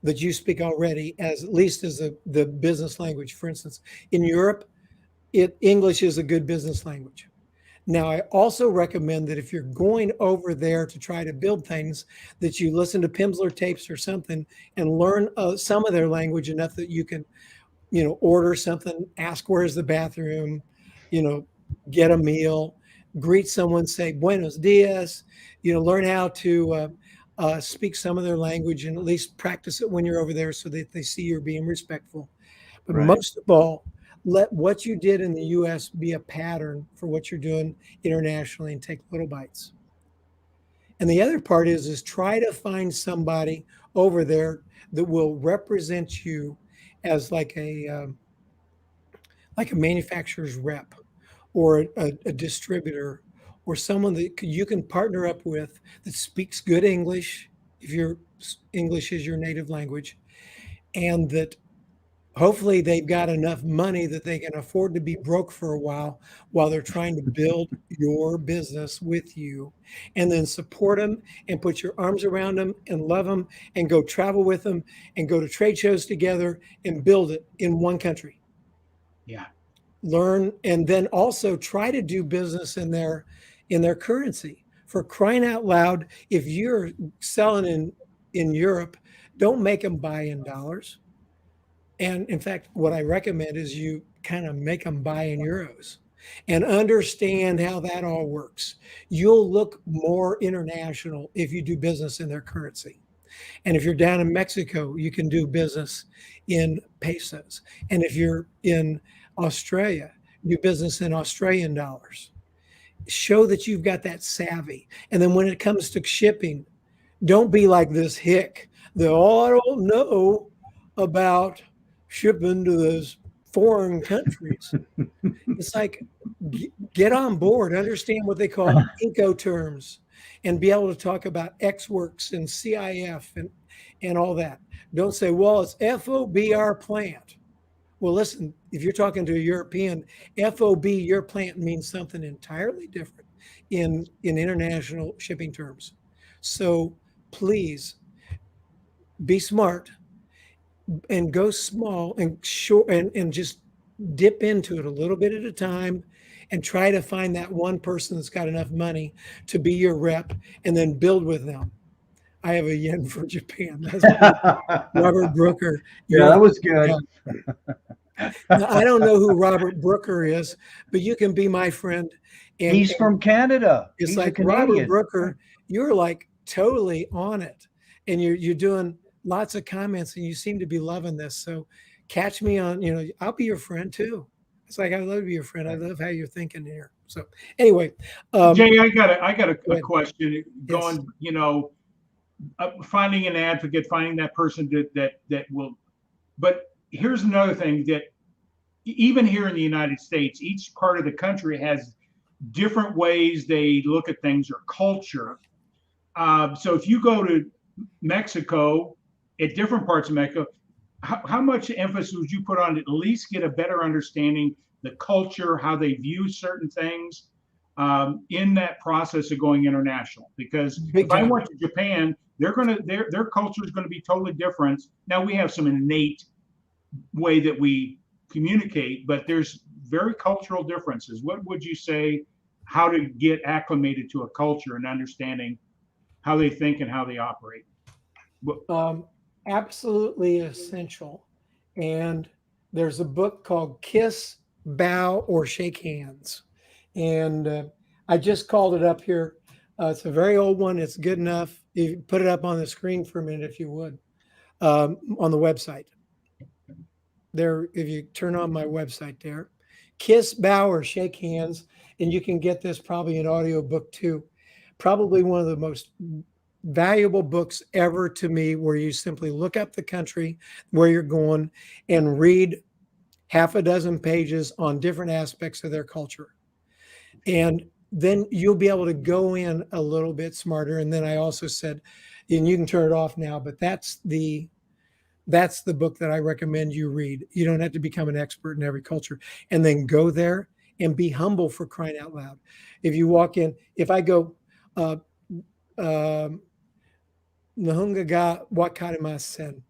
that you speak already, as at least as the business language. For instance, in Europe, English is a good business language. Now, I also recommend that if you're going over there to try to build things, that you listen to Pimsleur tapes or something and learn some of their language enough that you can, order something, ask where's the bathroom, get a meal, greet someone, say buenos dias, learn how to speak some of their language and at least practice it when you're over there so that they see you're being respectful. But Right. most of all, let what you did in the US be a pattern for what you're doing internationally, and take little bites. And the other part is try to find somebody over there that will represent you as like a manufacturer's rep, or a distributor, or someone that you can partner up with that speaks good English, if your English is your native language, and that hopefully they've got enough money that they can afford to be broke for a while they're trying to build your business with you, and then support them and put your arms around them and love them and go travel with them and go to trade shows together and build it in one country. Yeah. Learn, and then also try to do business in their currency. For crying out loud, if you're selling in Europe, don't make them buy in dollars. And in fact, what I recommend is you kind of make them buy in euros and understand how that all works. You'll look more international if you do business in their currency. And if you're down in Mexico, you can do business in pesos. And if you're in Australia, do business in Australian dollars. Show that you've got that savvy. And then when it comes to shipping, don't be like this hick that, I don't know about shipping to those foreign countries. It's like, get on board, understand what they call Incoterms, and be able to talk about X Works and CIF and all that. Don't say, well, it's FOB plant. Well, listen, if you're talking to a European, FOB, your plant, means something entirely different in international shipping terms. So please be smart and go small and short, and just dip into it a little bit at a time, and try to find that one person that's got enough money to be your rep, and then build with them. I have a yen for Japan. That's Robert Brooker. Yeah, that was good. Now, I don't know who Robert Brooker is, but you can be my friend. And He's from Canada. It's He's like, a Robert Canadian. Brooker, you're like totally on it, and you're doing lots of comments, and you seem to be loving this. So catch me on, I'll be your friend too. It's like, I love to be your friend. I love how you're thinking here. So anyway, Jay, I got a ahead. question. Going, finding an advocate, finding that person that will. But here's another thing, that even here in the United States, each part of the country has different ways they look at things, or culture. So if you go to Mexico, at different parts of Mexico, how much emphasis would you put on at least get a better understanding the culture, how they view certain things in that process of going international? Because if I went to Japan, their culture is going to be totally different. Now, we have some innate way that we communicate, but there's very cultural differences. What would you say, how to get acclimated to a culture and understanding how they think and how they operate? Absolutely essential. And there's a book called Kiss, Bow, or Shake Hands. And I just called it up here. It's a very old one. It's good enough. You put it up on the screen for a minute, if you would, on the website. There, if you turn on my website there, Kiss, bow, or shake hands. And you can get this probably in audio book too. Probably one of the most valuable books ever to me, where you simply look up the country where you're going and read half a dozen pages on different aspects of their culture. And then you'll be able to go in a little bit smarter. And then I also said, and you can turn it off now, but that's the book that I recommend you read. You don't have to become an expert in every culture. And then go there and be humble, for crying out loud. If you walk in, if I go, Nihonga ga wakarimasen.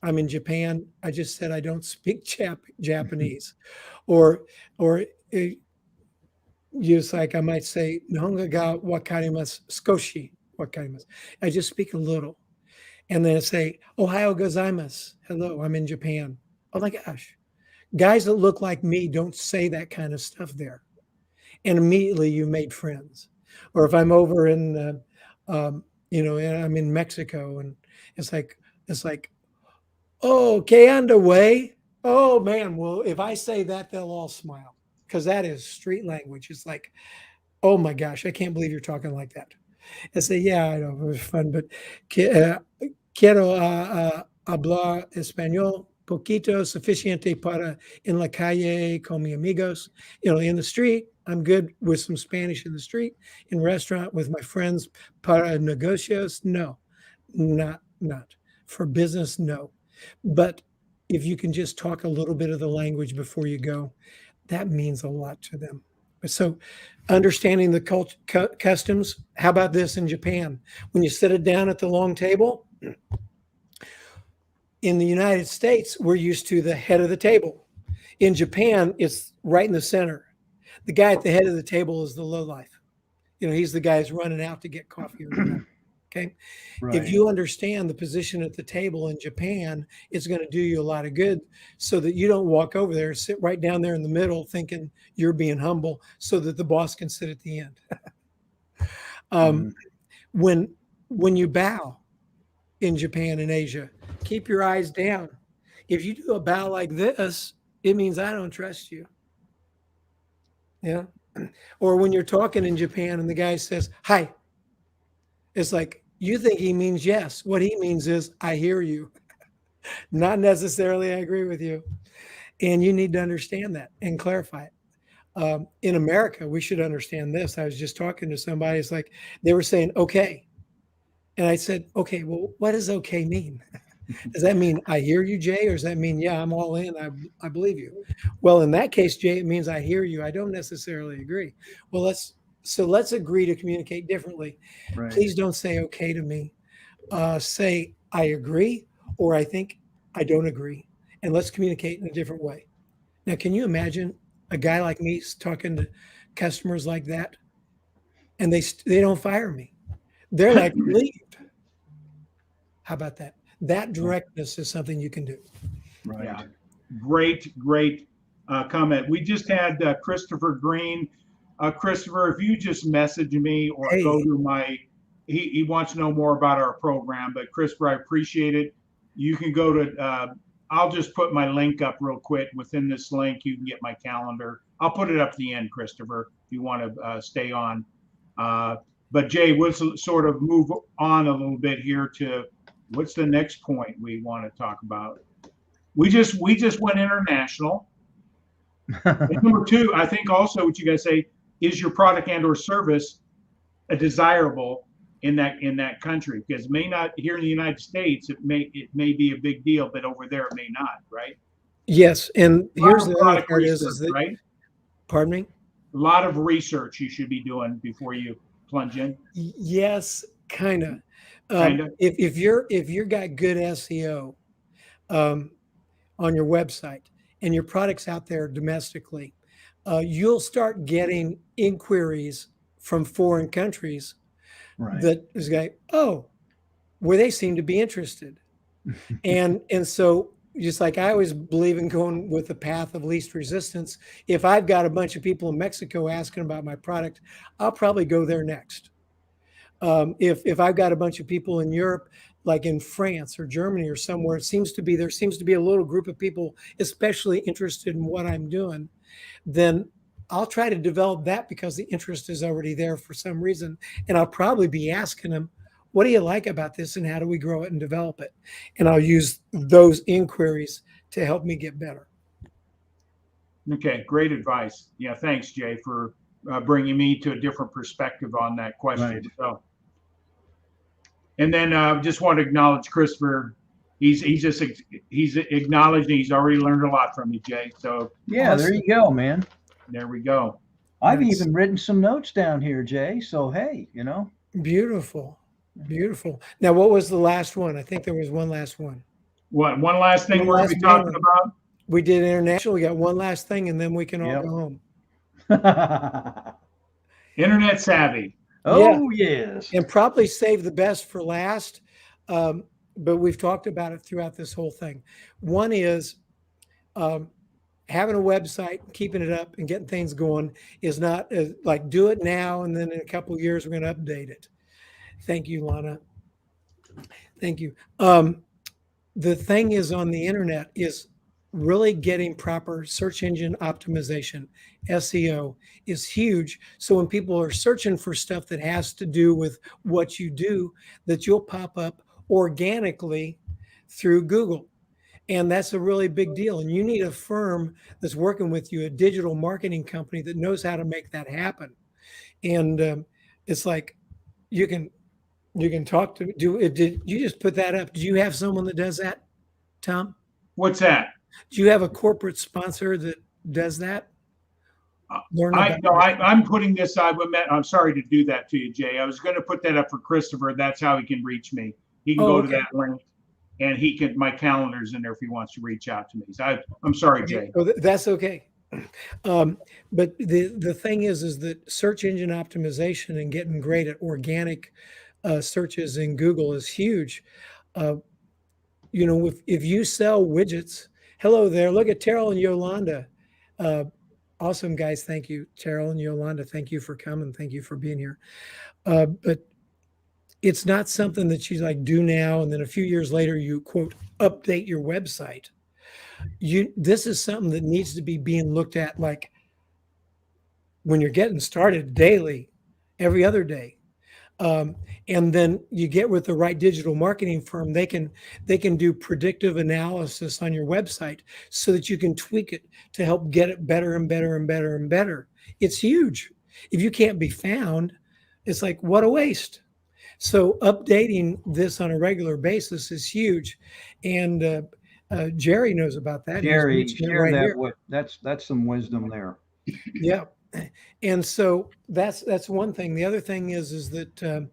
I'm in Japan. I just said I don't speak Japanese. Or just like I might say, Nihonga ga wakarimasu, skoshi wakarimasu. I just speak a little. And then I say, Ohayo gozaimasu. Hello, I'm in Japan. Oh my gosh. Guys that look like me don't say that kind of stuff there. And immediately you made friends. Or if I'm over in, and I'm in Mexico, and it's like, oh, que anda way? Oh man, well, if I say that, they'll all smile, because that is street language. It's like, oh my gosh, I can't believe you're talking like that. I say, yeah, I know, it was fun, but quiero hablar español poquito suficiente para en la calle con mis amigos. In the street, I'm good with some Spanish in the street. In restaurant with my friends, para negocios, no, not for business, no. But if you can just talk a little bit of the language before you go, that means a lot to them. So understanding the customs. How about this in Japan? When you sit it down at the long table, in the United States, we're used to the head of the table. In Japan, it's right in the center. The guy at the head of the table is the lowlife. He's the guy who's running out to get coffee or whatever. Okay. Right. If you understand the position at the table in Japan, it's going to do you a lot of good, so that you don't walk over there, sit right down there in the middle thinking you're being humble, so that the boss can sit at the end. When you bow in Japan and Asia, keep your eyes down. If you do a bow like this, it means I don't trust you. Yeah. Or when you're talking in Japan and the guy says, hi, it's like, you think he means yes. What he means is, I hear you. Not necessarily I agree with you. And you need to understand that and clarify it. In America, we should understand this. I was just talking to somebody. It's like they were saying, okay. And I said, okay, well, what does okay mean? Does that mean I hear you, Jay? Or does that mean, yeah, I'm all in, I believe you? Well, in that case, Jay, it means I hear you. I don't necessarily agree. Well, let's agree to communicate differently. Right. Please don't say okay to me. Say I agree, or I think I don't agree. And let's communicate in a different way. Now, can you imagine a guy like me talking to customers like that? And they don't fire me. They're like, leave. How about that? That directness is something you can do. Right. Yeah. Great comment. We just had Christopher Green. Christopher, if you just message me or go to he wants to know more about our program, but Christopher, I appreciate it. You can go to, I'll just put my link up real quick. Within this link, you can get my calendar. I'll put it up at the end, Christopher, if you want to stay on. But Jay, we'll sort of move on a little bit here to what's the next point we want to talk about. We just went international. And number two, I think also what you guys say, is your product and or service a desirable in that country? Because it may not, here in the United States, it may be a big deal, but over there it may not, right? Yes, and here's the other part is that, right? Pardon me? A lot of research you should be doing before you plunge in. Yes, kind of. If you're got good SEO on your website and your product's out there domestically, you'll start getting inquiries from foreign countries, right, that is like, where they seem to be interested. and so just like I always believe in going with the path of least resistance, if I've got a bunch of people in Mexico asking about my product, I'll probably go there next. If I've got a bunch of people in Europe like in France or Germany or somewhere, there seems to be a little group of people especially interested in what I'm doing, then I'll try to develop that because the interest is already there for some reason. And I'll probably be asking them, what do you like about this and how do we grow it and develop it? And I'll use those inquiries to help me get better. Okay, great advice. Yeah, thanks, Jay, for bringing me to a different perspective on that question. Right. So, and then just want to acknowledge Christopher. He's acknowledging he's already learned a lot from you, Jay. So Yeah, Awesome. there you go, man. there we go. I've Nice. even written some notes down here, Jay. So hey, Beautiful. Beautiful. Now, what was the last one? I think there was one last one. What, one last thing One we're going to last be talking one. about? We did international. We got one last thing, and then we can all Yep. go home. Internet savvy. Oh, yes. And probably save the best for last. But we've talked about it throughout this whole thing. One is having a website, keeping it up, and getting things going is not like do it now, and then in a couple of years we're going to update it. Thank you, Lana. Thank you. The thing is on the internet is really getting proper search engine optimization. SEO is huge. So when people are searching for stuff that has to do with what you do, that you'll pop up organically through Google. And that's a really big deal. And you need a firm that's working with you, a digital marketing company that knows how to make that happen. And it's like you can talk to did you just put that up? Do you have someone that does that, Tom? What's that? Do you have a corporate sponsor that does that? I'm putting this. I'm sorry to do that to you, Jay. I was going to put that up for Christopher. That's how he can reach me. He can go to that link, and he can. My calendar's in there if he wants to reach out to me. So I'm sorry, Jay. Oh, that's okay. But the thing is that search engine optimization and getting great at organic searches in Google is huge. If you sell widgets, hello there. Look at Terrell and Yolanda. Awesome, guys. Thank you, Terrell and Yolanda. Thank you for coming. Thank you for being here. But it's not something that you like do now, and then a few years later you quote update your website. This is something that needs to be being looked at like when you're getting started daily, every other day. And then you get with the right digital marketing firm, they can do predictive analysis on your website so that you can tweak it to help get it better and better and better and better. It's huge. If you can't be found, it's like, what a waste. So updating this on a regular basis is huge. And Jerry knows about that. Jerry, share that. That's some wisdom there. Yeah. And so that's one thing. The other thing is that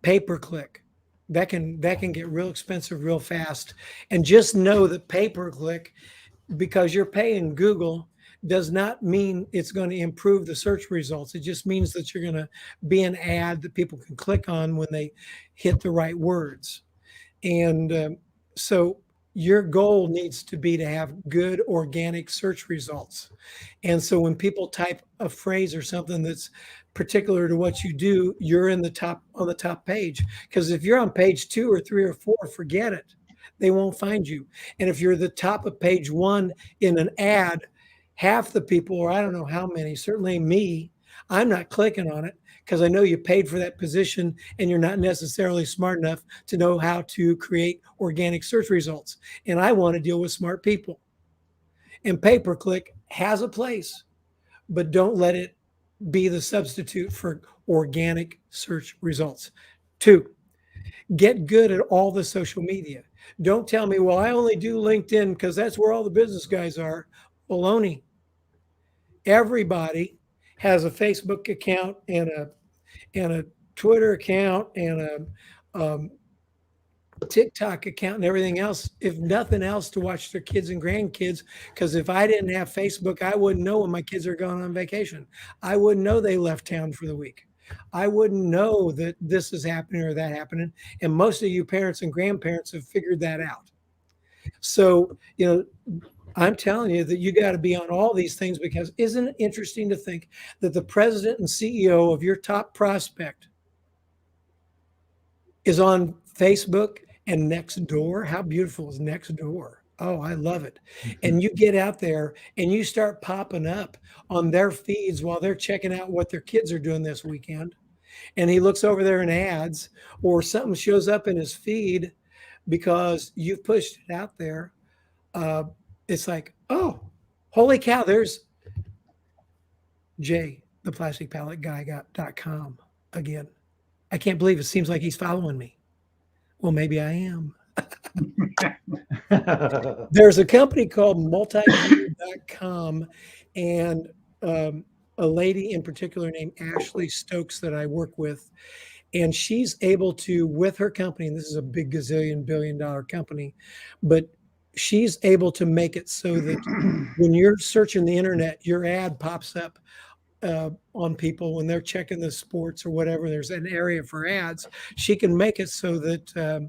pay-per-click that can get real expensive real fast. And just know that pay-per-click, because you're paying Google, does not mean it's going to improve the search results. It just means that you're going to be an ad that people can click on when they hit the right words. And so your goal needs to be to have good organic search results. And so when people type a phrase or something that's particular to what you do, you're on the top page. Because if you're on page 2 or 3 or 4, forget it. They won't find you. And if you're the top of page 1 in an ad, half the people, or I don't know how many, certainly me, I'm not clicking on it because I know you paid for that position and you're not necessarily smart enough to know how to create organic search results. And I want to deal with smart people. And pay-per-click has a place, but don't let it be the substitute for organic search results. 2, get good at all the social media. Don't tell me, well, I only do LinkedIn because that's where all the business guys are. Baloney. Everybody has a Facebook account and a Twitter account and a TikTok account and everything else, if nothing else, to watch their kids and grandkids. Because if I didn't have Facebook, I wouldn't know when my kids are going on vacation. I wouldn't know they left town for the week. I wouldn't know that this is happening or that happening. And most of you parents and grandparents have figured that out. So, I'm telling you that you got to be on all these things, because isn't it interesting to think that the president and CEO of your top prospect is on Facebook And next door, how beautiful is next door? Oh, I love it. And you get out there and you start popping up on their feeds while they're checking out what their kids are doing this weekend. And he looks over there in ads, or something shows up in his feed because you've pushed it out there. It's like, oh, holy cow, there's Jay, the plastic pallet guy.com again. I can't believe it seems like he's following me. Well, maybe I am. There's a company called multiview.com, and a lady in particular named Ashley Stokes that I work with. And she's able to, with her company, and this is a big gazillion billion-dollar company, but she's able to make it so that when you're searching the internet, your ad pops up on people when they're checking the sports or whatever. There's an area for ads. She can make it so that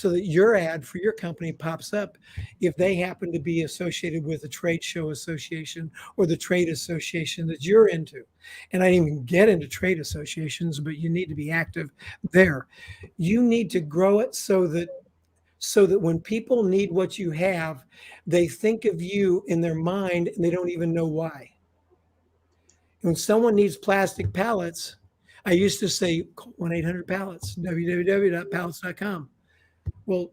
your ad for your company pops up if they happen to be associated with a trade show association or the trade association that you're into. And I didn't even get into trade associations, but you need to be active there. You need to grow it so that when people need what you have, they think of you in their mind and they don't even know why. When someone needs plastic pallets, I used to say 1-800-PALLETS, www.pallets.com. Well,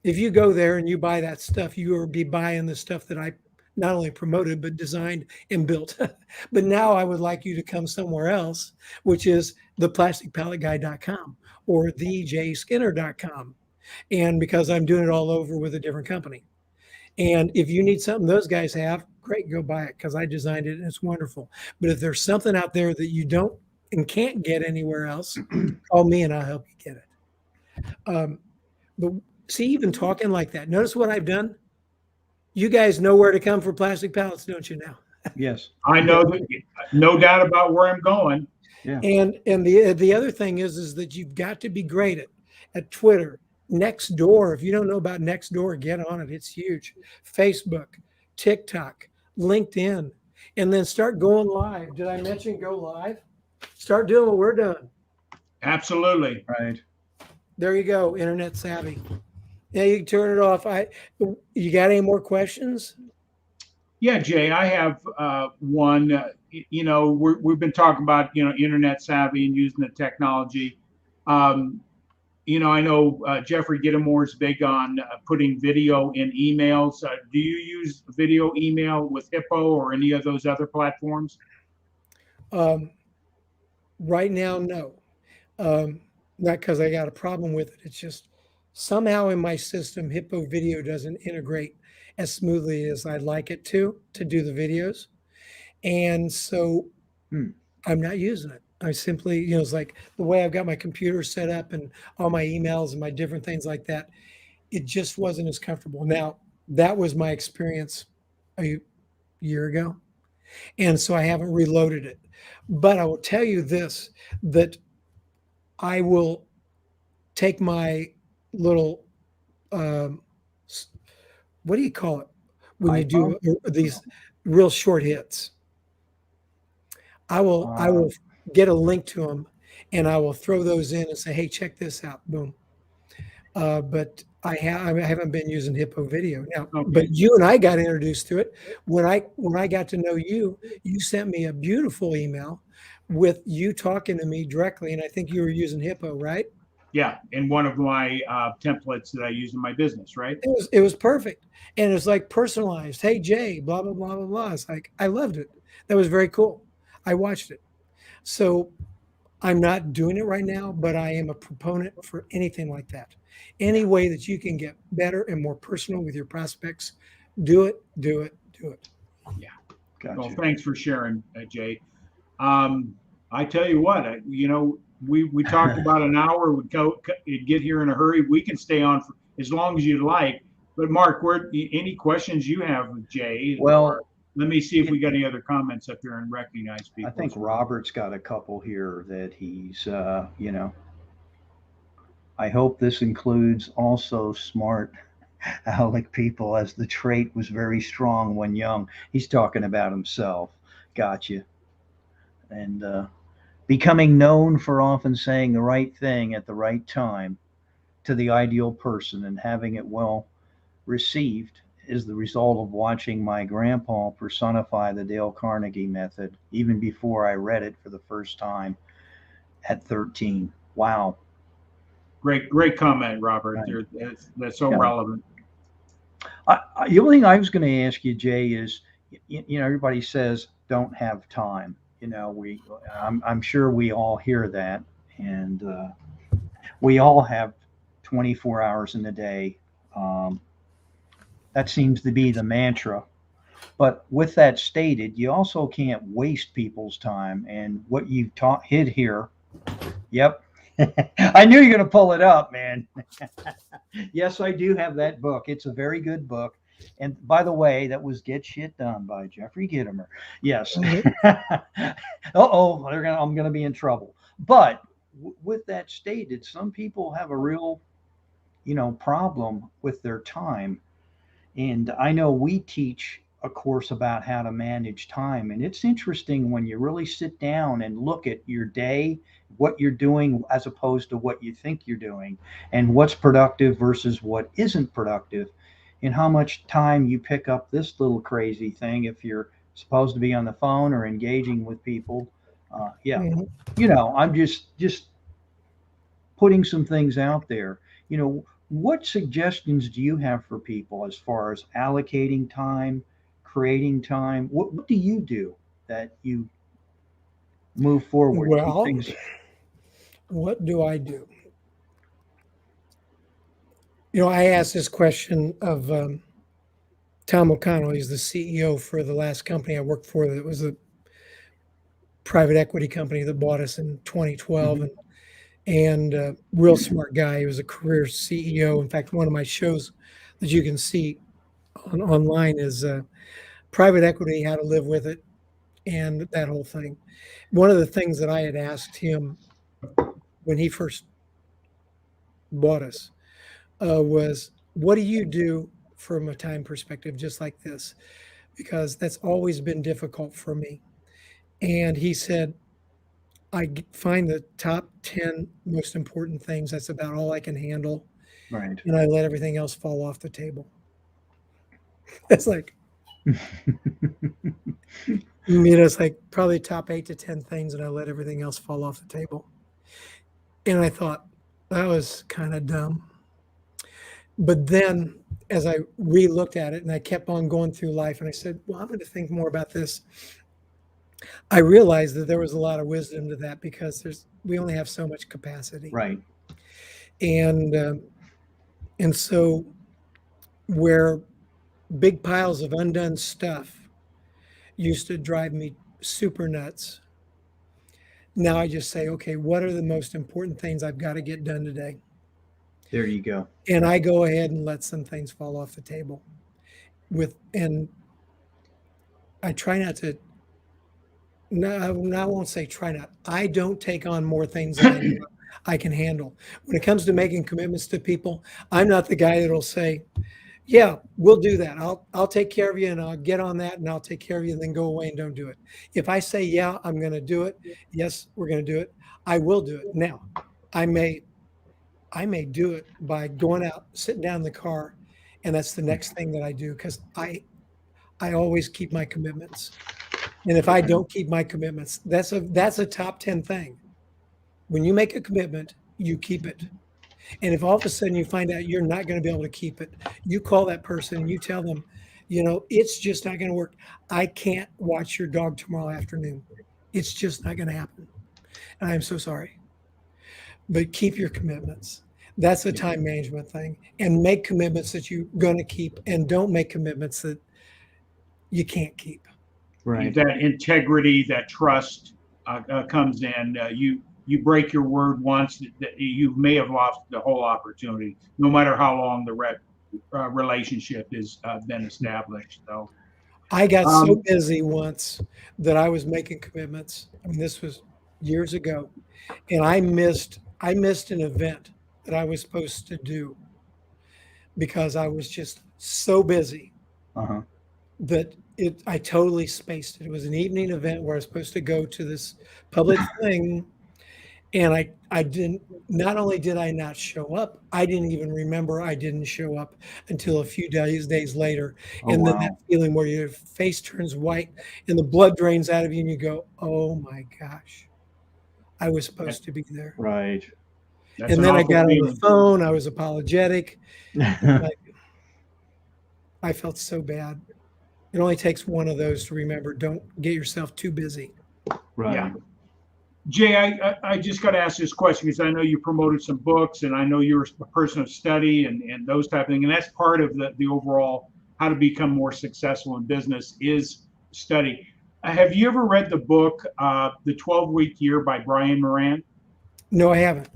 if you go there and you buy that stuff, you will be buying the stuff that I not only promoted, but designed and built. But now I would like you to come somewhere else, which is theplasticpalletguy.com or thejskinner.com. And because I'm doing it all over with a different company. And if you need something those guys have, great, go buy it because I designed it and it's wonderful. But if there's something out there that you don't and can't get anywhere else, call me and I'll help you get it. But see, even talking like that, notice what I've done. You guys know where to come for plastic pallets, don't you now? Yes. I know that, no doubt about where I'm going. Yeah. And the other thing is that you've got to be great at Twitter, Nextdoor. If you don't know about Nextdoor, get on it. It's huge. Facebook, TikTok, LinkedIn, and then start going live. Did I mention go live? Start doing what we're doing. Absolutely. Right. There you go, internet savvy. Yeah, you can turn it off. You got any more questions? Yeah, Jay, I have one. We've been talking about internet savvy and using the technology. I know Jeffrey Gittimore is big on putting video in emails. Do you use video email with Hippo or any of those other platforms? Right now, no. Not because I got a problem with it. It's just somehow in my system, Hippo Video doesn't integrate as smoothly as I'd like it to do the videos. And so I'm not using it. I simply, it's like the way I've got my computer set up and all my emails and my different things like that. It just wasn't as comfortable. Now, that was my experience a year ago. And so I haven't reloaded it. But I will tell you this, that I will take my little, what do you call it? When you do these real short hits. I will get a link to them and I will throw those in and say, hey, check this out. Boom. But I haven't been using Hippo Video now. Okay. But you and I got introduced to it when I got to know you. You sent me a beautiful email with you talking to me directly, and I think you were using Hippo, right? Yeah, in one of my templates that I use in my business, right? It was perfect, and it's like personalized. Hey Jay, blah blah blah blah blah. It's like I loved it. That was very cool. I watched it. So I'm not doing it right now, but I am a proponent for anything like that. Any way that you can get better and more personal with your prospects, do it, do it, do it. Yeah. Gotcha. Well, thanks for sharing, Jay. I tell you what, we talked about an hour. We'd get here in a hurry. We can stay on for as long as you like. But Mark, any questions you have with Jay? Well, let me see if we got any other comments up here and recognize people. I think Robert's got a couple here that he's, I hope this includes also smart aleck people, as the trait was very strong when young. He's talking about himself. Gotcha. And becoming known for often saying the right thing at the right time to the ideal person and having it well received is the result of watching my grandpa personify the Dale Carnegie method even before I read it for the first time at 13. Wow. Great comment, Robert. Right. That's so Yeah. relevant. The only thing I was going to ask you, Jay, is everybody says don't have time. I'm sure we all hear that, and we all have 24 hours in a day. That seems to be the mantra. But with that stated, you also can't waste people's time. And what you hid here, yep. I knew you're going to pull it up, man. Yes, I do have that book. It's a very good book. And by the way, that was Get Shit Done by Jeffrey Gitomer. Yes. Uh-oh, I'm going to be in trouble. But with that stated, some people have a real, problem with their time. And I know we teach a course about how to manage time. And it's interesting when you really sit down and look at your day, what you're doing as opposed to what you think you're doing, and what's productive versus what isn't productive, and how much time you pick up this little crazy thing if you're supposed to be on the phone or engaging with people. I'm just putting some things out there. What suggestions do you have for people as far as allocating time, creating time? What do you do that you move forward? Well, what do I do? I asked this question of Tom O'Connell. He's the CEO for the last company I worked for. That was a private equity company that bought us in 2012. Mm-hmm. And real smart guy. He was a career CEO. In fact, one of my shows that you can see online is private equity, how to live with it, and that whole thing. One of the things that I had asked him when he first bought us was, what do you do from a time perspective just like this? Because that's always been difficult for me. And he said, I find the top 10 most important things. That's about all I can handle. Right. And I let everything else fall off the table. It's like, it's like probably top 8 to 10 things, and I let everything else fall off the table. And I thought that was kind of dumb. But then as I re-looked at it and I kept on going through life and I said, well, I'm going to think more about this. I realized that there was a lot of wisdom to that because we only have so much capacity. Right. And so where big piles of undone stuff used to drive me super nuts, now I just say, okay, what are the most important things I've got to get done today? There you go. And I go ahead and let some things fall off the table and I try not to. No, I won't say try not. I don't take on more things than I can handle. When it comes to making commitments to people, I'm not the guy that'll say, yeah, we'll do that. I'll take care of you and I'll get on that and I'll take care of you and then go away and don't do it. If I say, yeah, I'm going to do it. Yes, we're going to do it. I will do it. Now, I may do it by going out, sitting down in the car, and that's the next thing that I do because I always keep my commitments. And if I don't keep my commitments, that's a top 10 thing. When you make a commitment, you keep it. And if all of a sudden you find out you're not going to be able to keep it, you call that person and you tell them, it's just not going to work. I can't watch your dog tomorrow afternoon. It's just not going to happen. And I'm so sorry. But keep your commitments. That's a time management thing. And make commitments that you're going to keep, and don't make commitments that you can't keep. Right. That integrity, that trust comes in. You break your word once, you may have lost the whole opportunity, no matter how long the relationship has been established. So I got so busy once that I was making commitments. I mean, this was years ago, and I missed an event that I was supposed to do because I was just so busy that I totally spaced it. It was an evening event where I was supposed to go to this public thing, And I didn't, not only did I not show up, I didn't even remember I didn't show up until a few days later. Oh, And then that wow. feeling where your face turns white and the blood drains out of you and you go, oh my gosh, I was supposed to be there. Right. That's And an then I awful got on the feeling. phone, I was apologetic. Like, I felt so bad. It only takes one of those to remember, don't get yourself too busy. Right. Yeah. Jay, I just got to ask this question because I know you promoted some books and I know you're a person of study and those type of things. And that's part of the overall how to become more successful in business is study. Have you ever read the book, The 12-Week Year by Brian Moran? No, I haven't.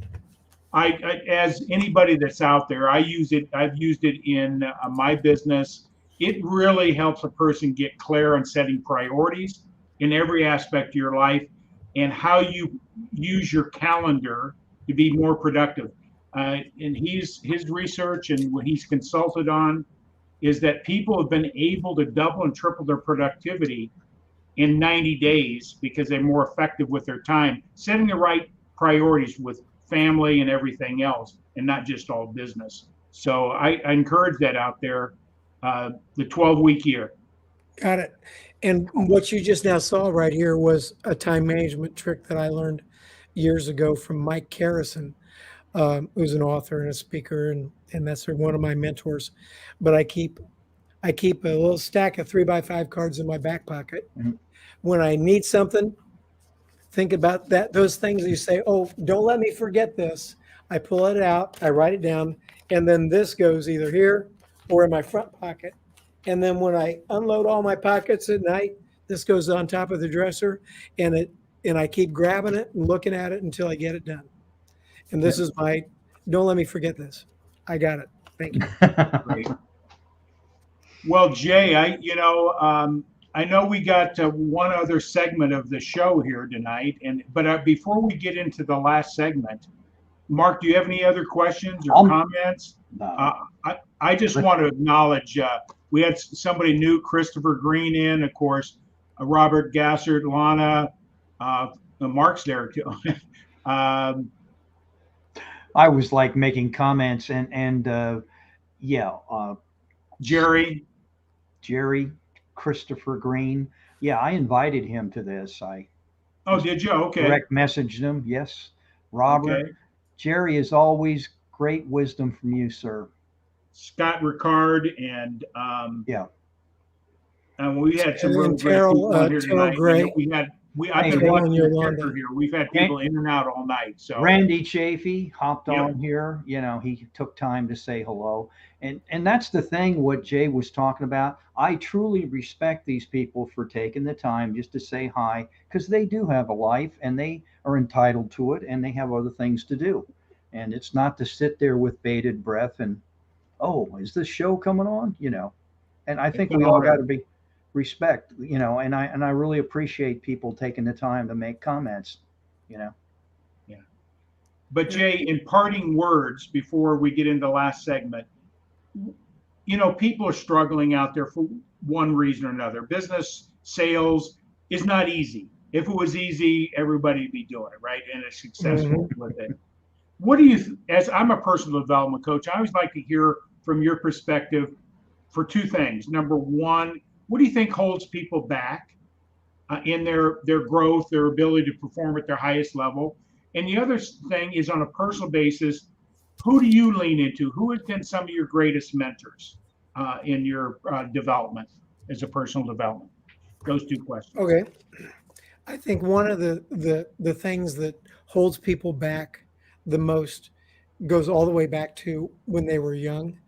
As anybody that's out there, I use it. I've used it in my business. It really helps a person get clear on setting priorities in every aspect of your life and how you use your calendar to be more productive. And his research and what he's consulted on is that people have been able to double and triple their productivity in 90 days because they're more effective with their time, setting the right priorities with family and everything else, and not just all business. So I encourage that out there, the 12-week year. Got it. And what you just now saw right here was a time management trick that I learned years ago from Mike Carrison, who's an author and a speaker, and that's one of my mentors. But I keep a little stack of 3x5 cards in my back pocket. Mhm. When I need something, think about those things you say, oh, don't let me forget this. I pull it out, I write it down, and then this goes either here or in my front pocket. And then when I unload all my pockets at night, this goes on top of the dresser, and I keep grabbing it and looking at it until I get it done. And this is my, don't let me forget this. I got it. Thank you. Great. Well, Jay, I know we got one other segment of the show here tonight, but before we get into the last segment, Mark, do you have any other questions or comments? No. I just want to acknowledge we had somebody new, Christopher Green, in, of course, Robert Gassert, Lana, Mark's there too. I was like making comments and Jerry, Christopher Green. Yeah, I invited him to this. did you? Okay. Direct messaged him. Yes. Robert. Okay. Jerry, is always great wisdom from you, sir. Scott Ricard and Yeah. And we had some And really then great people on here Terrell tonight. Gray. I've been Terrell watching and your Yolanda. ticker here. We've had people in and out all night. So Randy Chafee hopped Yep. on here. You know, he took time to say hello. And that's the thing, what Jay was talking about. I truly respect these people for taking the time just to say hi, because they do have a life and they are entitled to it and they have other things to do. And it's not to sit there with bated breath and, oh, is this show coming on? You know, and I think It's an we all honor. got to be respect, you know, and I really appreciate people taking the time to make comments, you know. But Jay, in parting words before we get into the last segment, people are struggling out there for one reason or another. Business sales is not easy. If it was easy, everybody would be doing it, right? And it's successful with it. What do you, as I'm a personal development coach, I always like to hear from your perspective for two things. Number one, what do you think holds people back in their growth, their ability to perform at their highest level? And the other thing is on a personal basis, who do you lean into? Who have been some of your greatest mentors in your development as a personal development? Those two questions. Okay. I think one of the things that holds people back the most goes all the way back to when they were young.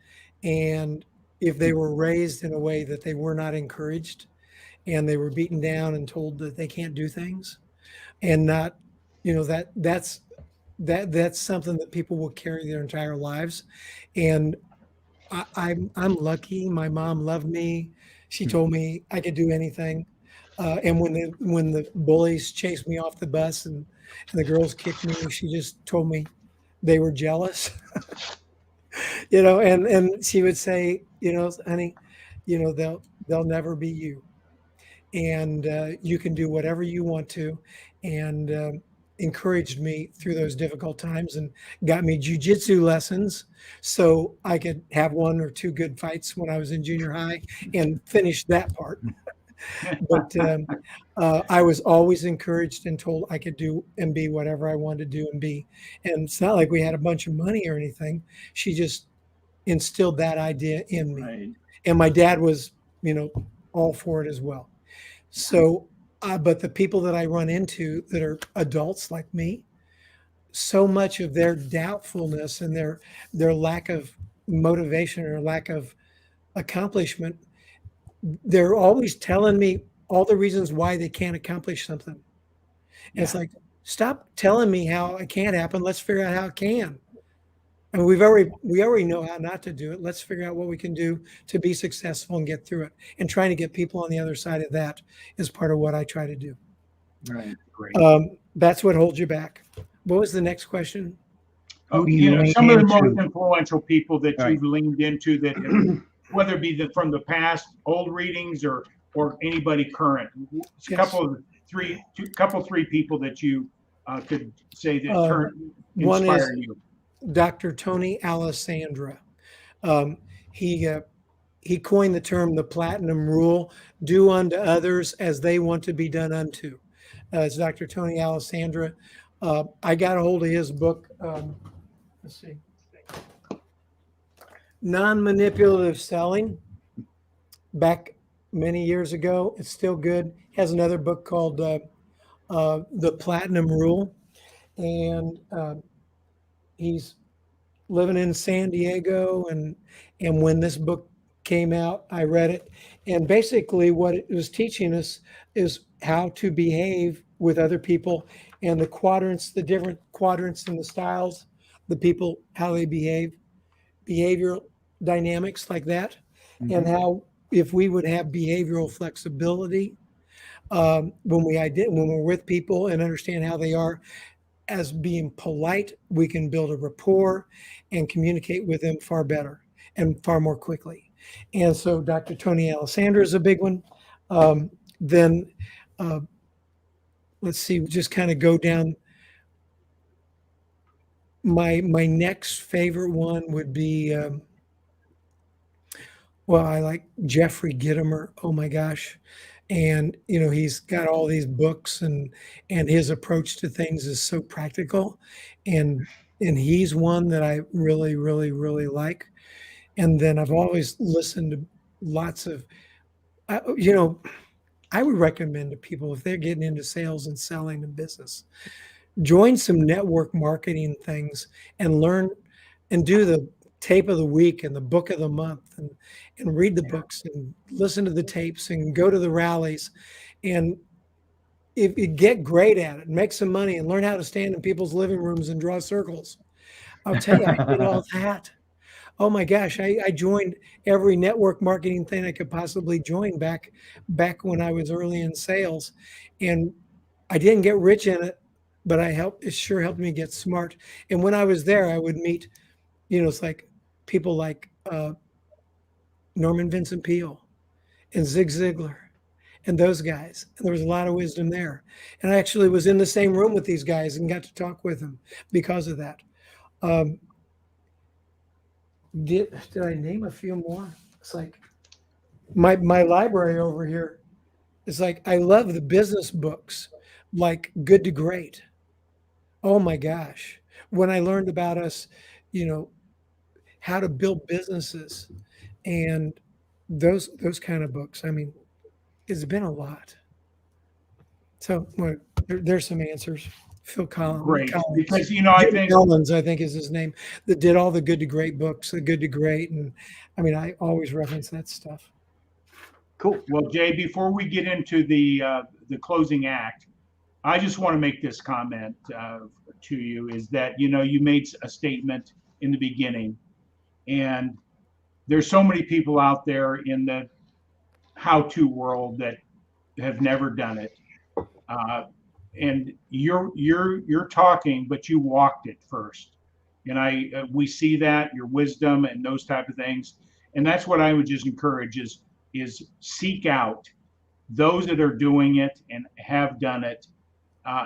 And if they were raised in a way that they were not encouraged and they were beaten down and told that they can't do things and not, that's something that people will carry their entire lives. And I'm lucky. My mom loved me. She told me I could do anything. And when the bullies chased me off the bus and the girls kicked me, she just told me they were jealous. And she would say, honey, they'll never be you, and you can do whatever you want to, and encouraged me through those difficult times and got me jujitsu lessons so I could have one or two good fights when I was in junior high and finish that part. But I was always encouraged and told I could do and be whatever I wanted to do and be. And it's not like we had a bunch of money or anything. She just instilled that idea in me. Right. And my dad was, all for it as well. So, but the people that I run into that are adults like me, so much of their doubtfulness and their lack of motivation or lack of accomplishment, they're always telling me all the reasons why they can't accomplish something. And it's like, stop telling me how it can't happen. Let's figure out how it can. And we already know how not to do it. Let's figure out what we can do to be successful and get through it. And trying to get people on the other side of that is part of what I try to do. Right. Great. That's what holds you back. What was the next question? Oh, Who do you lean some of the into? most influential people that Right. you've leaned into that, have, whether it be from the past, old readings, or anybody current. A couple three people that you could say that one is inspire you. Dr. Tony Alessandra. He coined the term the platinum rule: do unto others as they want to be done unto. It's Dr. Tony Alessandra. I got a hold of his book. Let's see. Non-manipulative selling, back many years ago. It's still good. Has another book called The Platinum Rule. And he's living in San Diego. And when this book came out, I read it. And basically what it was teaching us is how to behave with other people and the quadrants, the different quadrants and the styles, the people, how they behave, behavioral dynamics like that. And how if we would have behavioral flexibility when we're with people and understand how they are, as being polite, we can build a rapport and communicate with them far better and far more quickly. And so Dr. Tony Alessandra is a big one. Then let's see, just kind of go down. My next favorite one would be, I like Jeffrey Gitomer. Oh my gosh. And, he's got all these books and his approach to things is so practical. And he's one that I really, really, really like. And then I've always listened to lots of, I would recommend to people, if they're getting into sales and selling and business, join some network marketing things and learn and do the tape of the week and the book of the month and read the books and listen to the tapes and go to the rallies. And if you get great at it, make some money and learn how to stand in people's living rooms and draw circles. I'll tell you, I did all that. Oh my gosh, I joined every network marketing thing I could possibly join back when I was early in sales. And I didn't get rich in it, but it sure helped me get smart. And when I was there, I would meet, it's like people like Norman Vincent Peale and Zig Ziglar and those guys. And there was a lot of wisdom there. And I actually was in the same room with these guys and got to talk with them because of that. Did I name a few more? It's like my library over here. It's like I love the business books, like Good to Great. Oh my gosh. When I learned about us, how to build businesses and those kind of books. I mean, it's been a lot. So there's some answers. Phil Collins. Great. Collins. Because, I think Collins, I think is his name, that did all the Good to Great books, the Good to Great. And I mean, I always reference that stuff. Cool. Well, Jay, before we get into the closing act, I just want to make this comment to you is that, you made a statement in the beginning, and there's so many people out there in the how-to world that have never done it. And you're talking, but you walked it first. And we see that, your wisdom and those type of things. And that's what I would just encourage is seek out those that are doing it and have done it.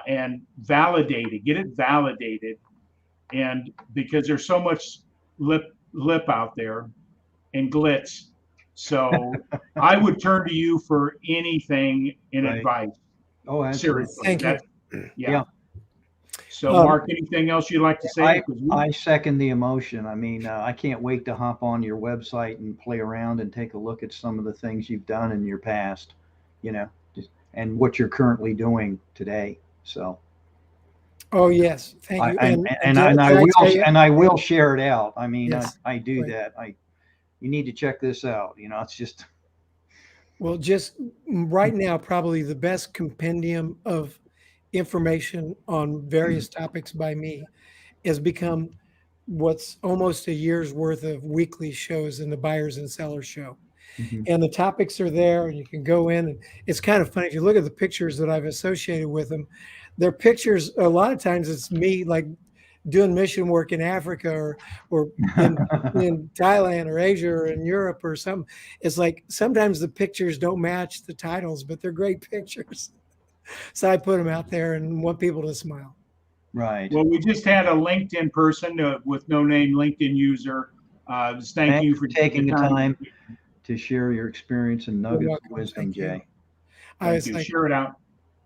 and validate it, get it validated. And because there's so much lip out there and glitz. So I would turn to you for anything in advice. Oh, absolutely. Seriously. Thank you. Yeah. So Mark, anything else you'd like to say? I second the emotion. I mean, I can't wait to hop on your website and play around and take a look at some of the things you've done in your past, and what you're currently doing today. So. Oh yes, thank you. And I will share it out. I mean, yes, I do that. You need to check this out. It's just. Well, just right now, probably the best compendium of information on various topics by me has become what's almost a year's worth of weekly shows in the Buyers and Sellers Show. Mm-hmm. And the topics are there, and you can go in, and it's kind of funny. If you look at the pictures that I've associated with them, they're pictures, a lot of times it's me like doing mission work in Africa or in Thailand or Asia or in Europe or something. It's like sometimes the pictures don't match the titles, but they're great pictures. So I put them out there and want people to smile. Right. Well, we just had a LinkedIn person with no name, LinkedIn user. Thank you for taking the time to share your experience and nuggets of wisdom, Jay. Share it out.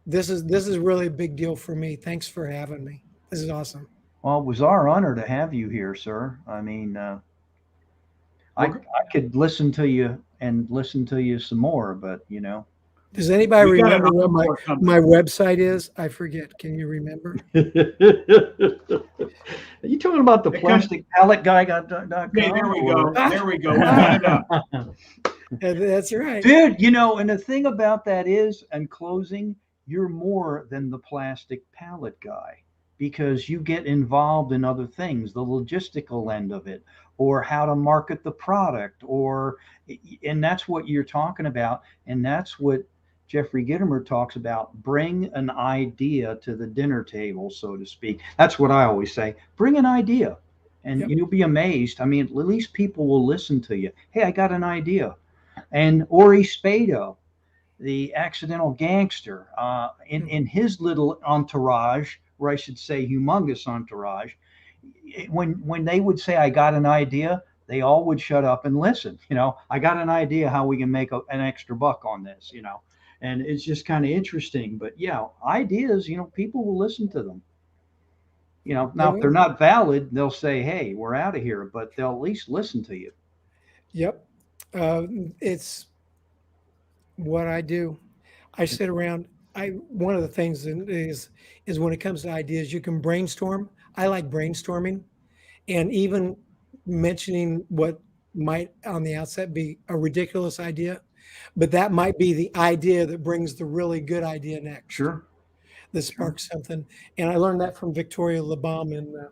This is really a big deal for me. Thanks for having me. This is awesome. Well, it was our honor to have you here, sir. I mean, I could listen to you some more, but Does anybody remember what my website is? I forget. Can you remember? Are you talking about the plastic pallet guy? Okay, there we go. There we go. That's right. Dude, and the thing about that is, in closing, you're more than the plastic pallet guy, because you get involved in other things, the logistical end of it, or how to market the product, and that's what you're talking about. And that's what Jeffrey Gittimer talks about. Bring an idea to the dinner table, so to speak. That's what I always say. Bring an idea, and you'll be amazed. I mean, at least people will listen to you. Hey, I got an idea. And Ori Spado, the accidental gangster, in his little entourage, or I should say humongous entourage, when they would say, I got an idea, they all would shut up and listen. I got an idea how we can make an extra buck on this, and it's just kind of interesting. But ideas, people will listen to them. Now if they're not valid, they'll say, hey, we're out of here, but they'll at least listen to you. Yep. It's what I do. I sit around. One of the things is when it comes to ideas, you can brainstorm. I like brainstorming, and even mentioning what might on the outset be a ridiculous idea, but that might be the idea that brings the really good idea next. Sure. That sparks something. And I learned that from Victoria Labalme in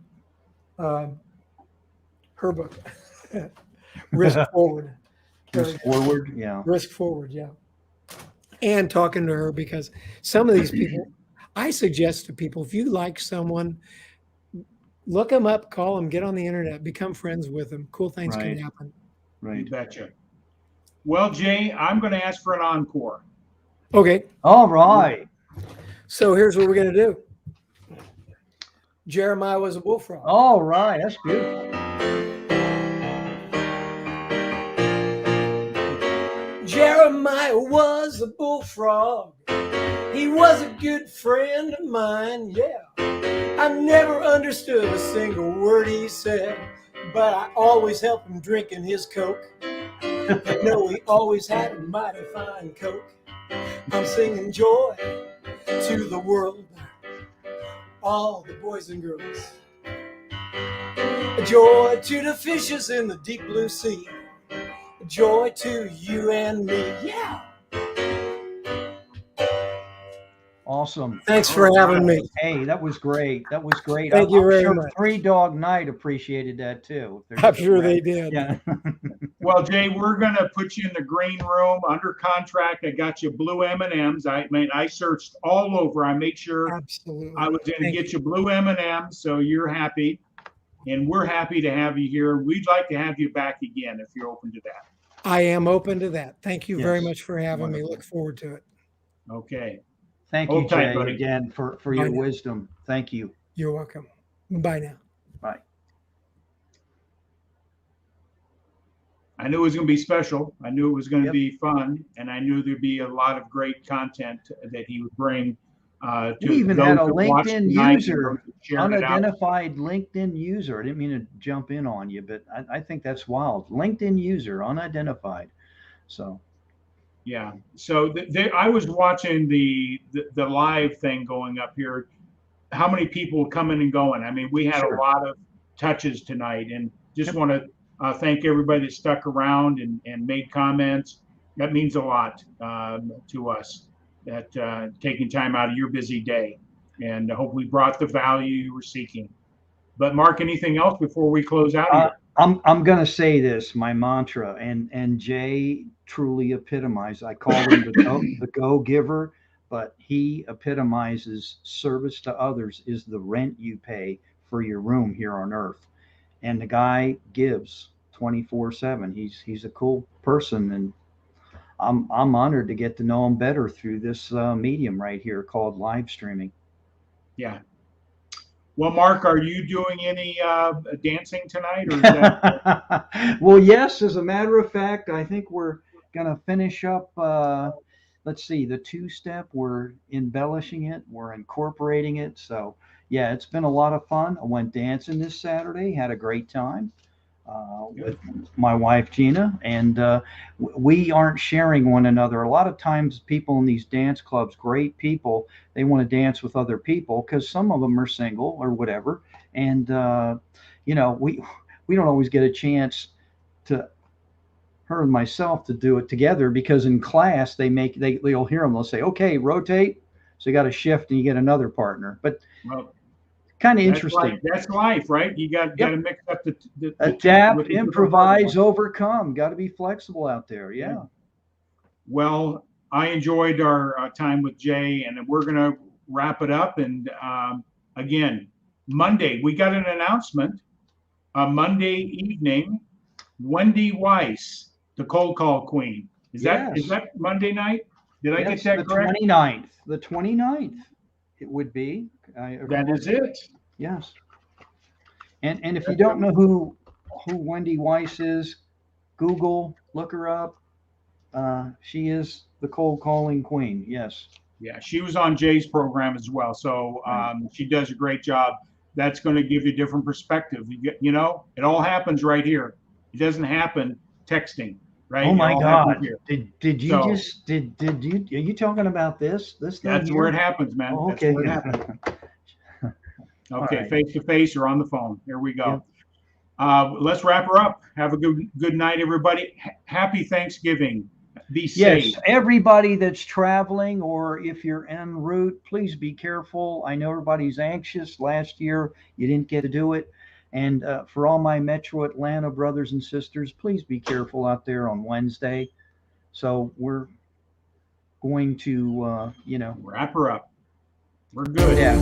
her book, Risk Forward. Risk Forward, yeah. Risk Forward, yeah. And talking to her, because some of these people, I suggest to people, if you like someone, look them up, call them, get on the internet, become friends with them. Cool things can happen. Right. You betcha. Well, Jay, I'm going to ask for an encore. Okay. All right. So here's what we're going to do. Jeremiah was a bullfrog. All right. That's beautiful. Jeremiah was a bullfrog. He was a good friend of mine, yeah. I never understood a single word he said, but I always helped him drinking his Coke. I know he always had a mighty fine Coke. I'm singing joy to the world, all the boys and girls. Joy to the fishes in the deep blue sea. Joy to you and me, yeah. Awesome. Thanks for having me. Hey, that was great. That was great. Thank you very much. Three Dog Night appreciated that too. I'm sure they did. Yeah. Well, Jay, we're going to put you in the green room under contract. I got you blue M&Ms. I searched all over. I made sure Absolutely. I was going to get you blue M&Ms, so you're happy. And we're happy to have you here. We'd like to have you back again if you're open to that. I am open to that. Thank you very much for having me. Look forward to it. Okay. Thank you, Hold tight, Jay, buddy. again for your wisdom. Thank you. You're welcome. Bye now. Bye. I knew it was going to be special. I knew it was going to Yep. be fun, and I knew there'd be a lot of great content that he would bring to We even those had a that watch LinkedIn tonight, user, sharing it out. unidentified LinkedIn user. I didn't mean to jump in on you, but I think that's wild. LinkedIn user, unidentified. So. Yeah. So I was watching the live thing going up here. How many people coming and going? I mean, we had Sure. a lot of touches tonight, and just want to thank everybody that stuck around and made comments. That means a lot to us. That taking time out of your busy day, and hopefully brought the value you were seeking. But Mark, anything else before we close out here? I'm going to say this, my mantra, and Jay truly epitomized. I call him the go giver, but he epitomizes service to others is the rent you pay for your room here on earth. And the guy gives 24/7. He's a cool person, and I'm honored to get to know him better through this medium right here called live streaming. Yeah. Well, Mark, are you doing any dancing tonight? Or is that... Well, yes, as a matter of fact, I think we're going to finish up, let's see, the two-step. We're embellishing it. We're incorporating it. So, yeah, it's been a lot of fun. I went dancing this Saturday, had a great time with my wife, Gina, and we aren't sharing one another. A lot of times people in these dance clubs, great people, they want to dance with other people because some of them are single or whatever. And, we don't always get a chance to, her and myself, to do it together because in class they'll hear them. They'll say, okay, rotate. So you got to shift and you get another partner. But kind of interesting. That's life, right? You got to mix up the adapt, improvise, overcome. Got to be flexible out there. Yeah. Well, I enjoyed our time with Jay, and we're going to wrap it up. And again, Monday, we got an announcement. Monday evening, Wendy Weiss, the cold call queen. Is that Monday night? Did I get that correct? 29th. The 29th. It would be. That is it. Yes. And if you don't know who Wendy Weiss is, Google, look her up. She is the cold calling queen. Yes. Yeah, she was on Jay's program as well. So she does a great job. That's going to give you a different perspective. It all happens right here. It doesn't happen texting, right? Oh my God! Did you are you talking about this? That's where it happens, man. Oh, okay. That's where it happens. Okay, face to face or on the phone. Here we go. Yep. Let's wrap her up. Have a good night, everybody. Happy Thanksgiving. Be safe. Yes, everybody that's traveling, or if you're en route, please be careful. I know everybody's anxious. Last year, you didn't get to do it. And for all my Metro Atlanta brothers and sisters, please be careful out there on Wednesday. So we're going to, wrap her up. We're good. Yeah.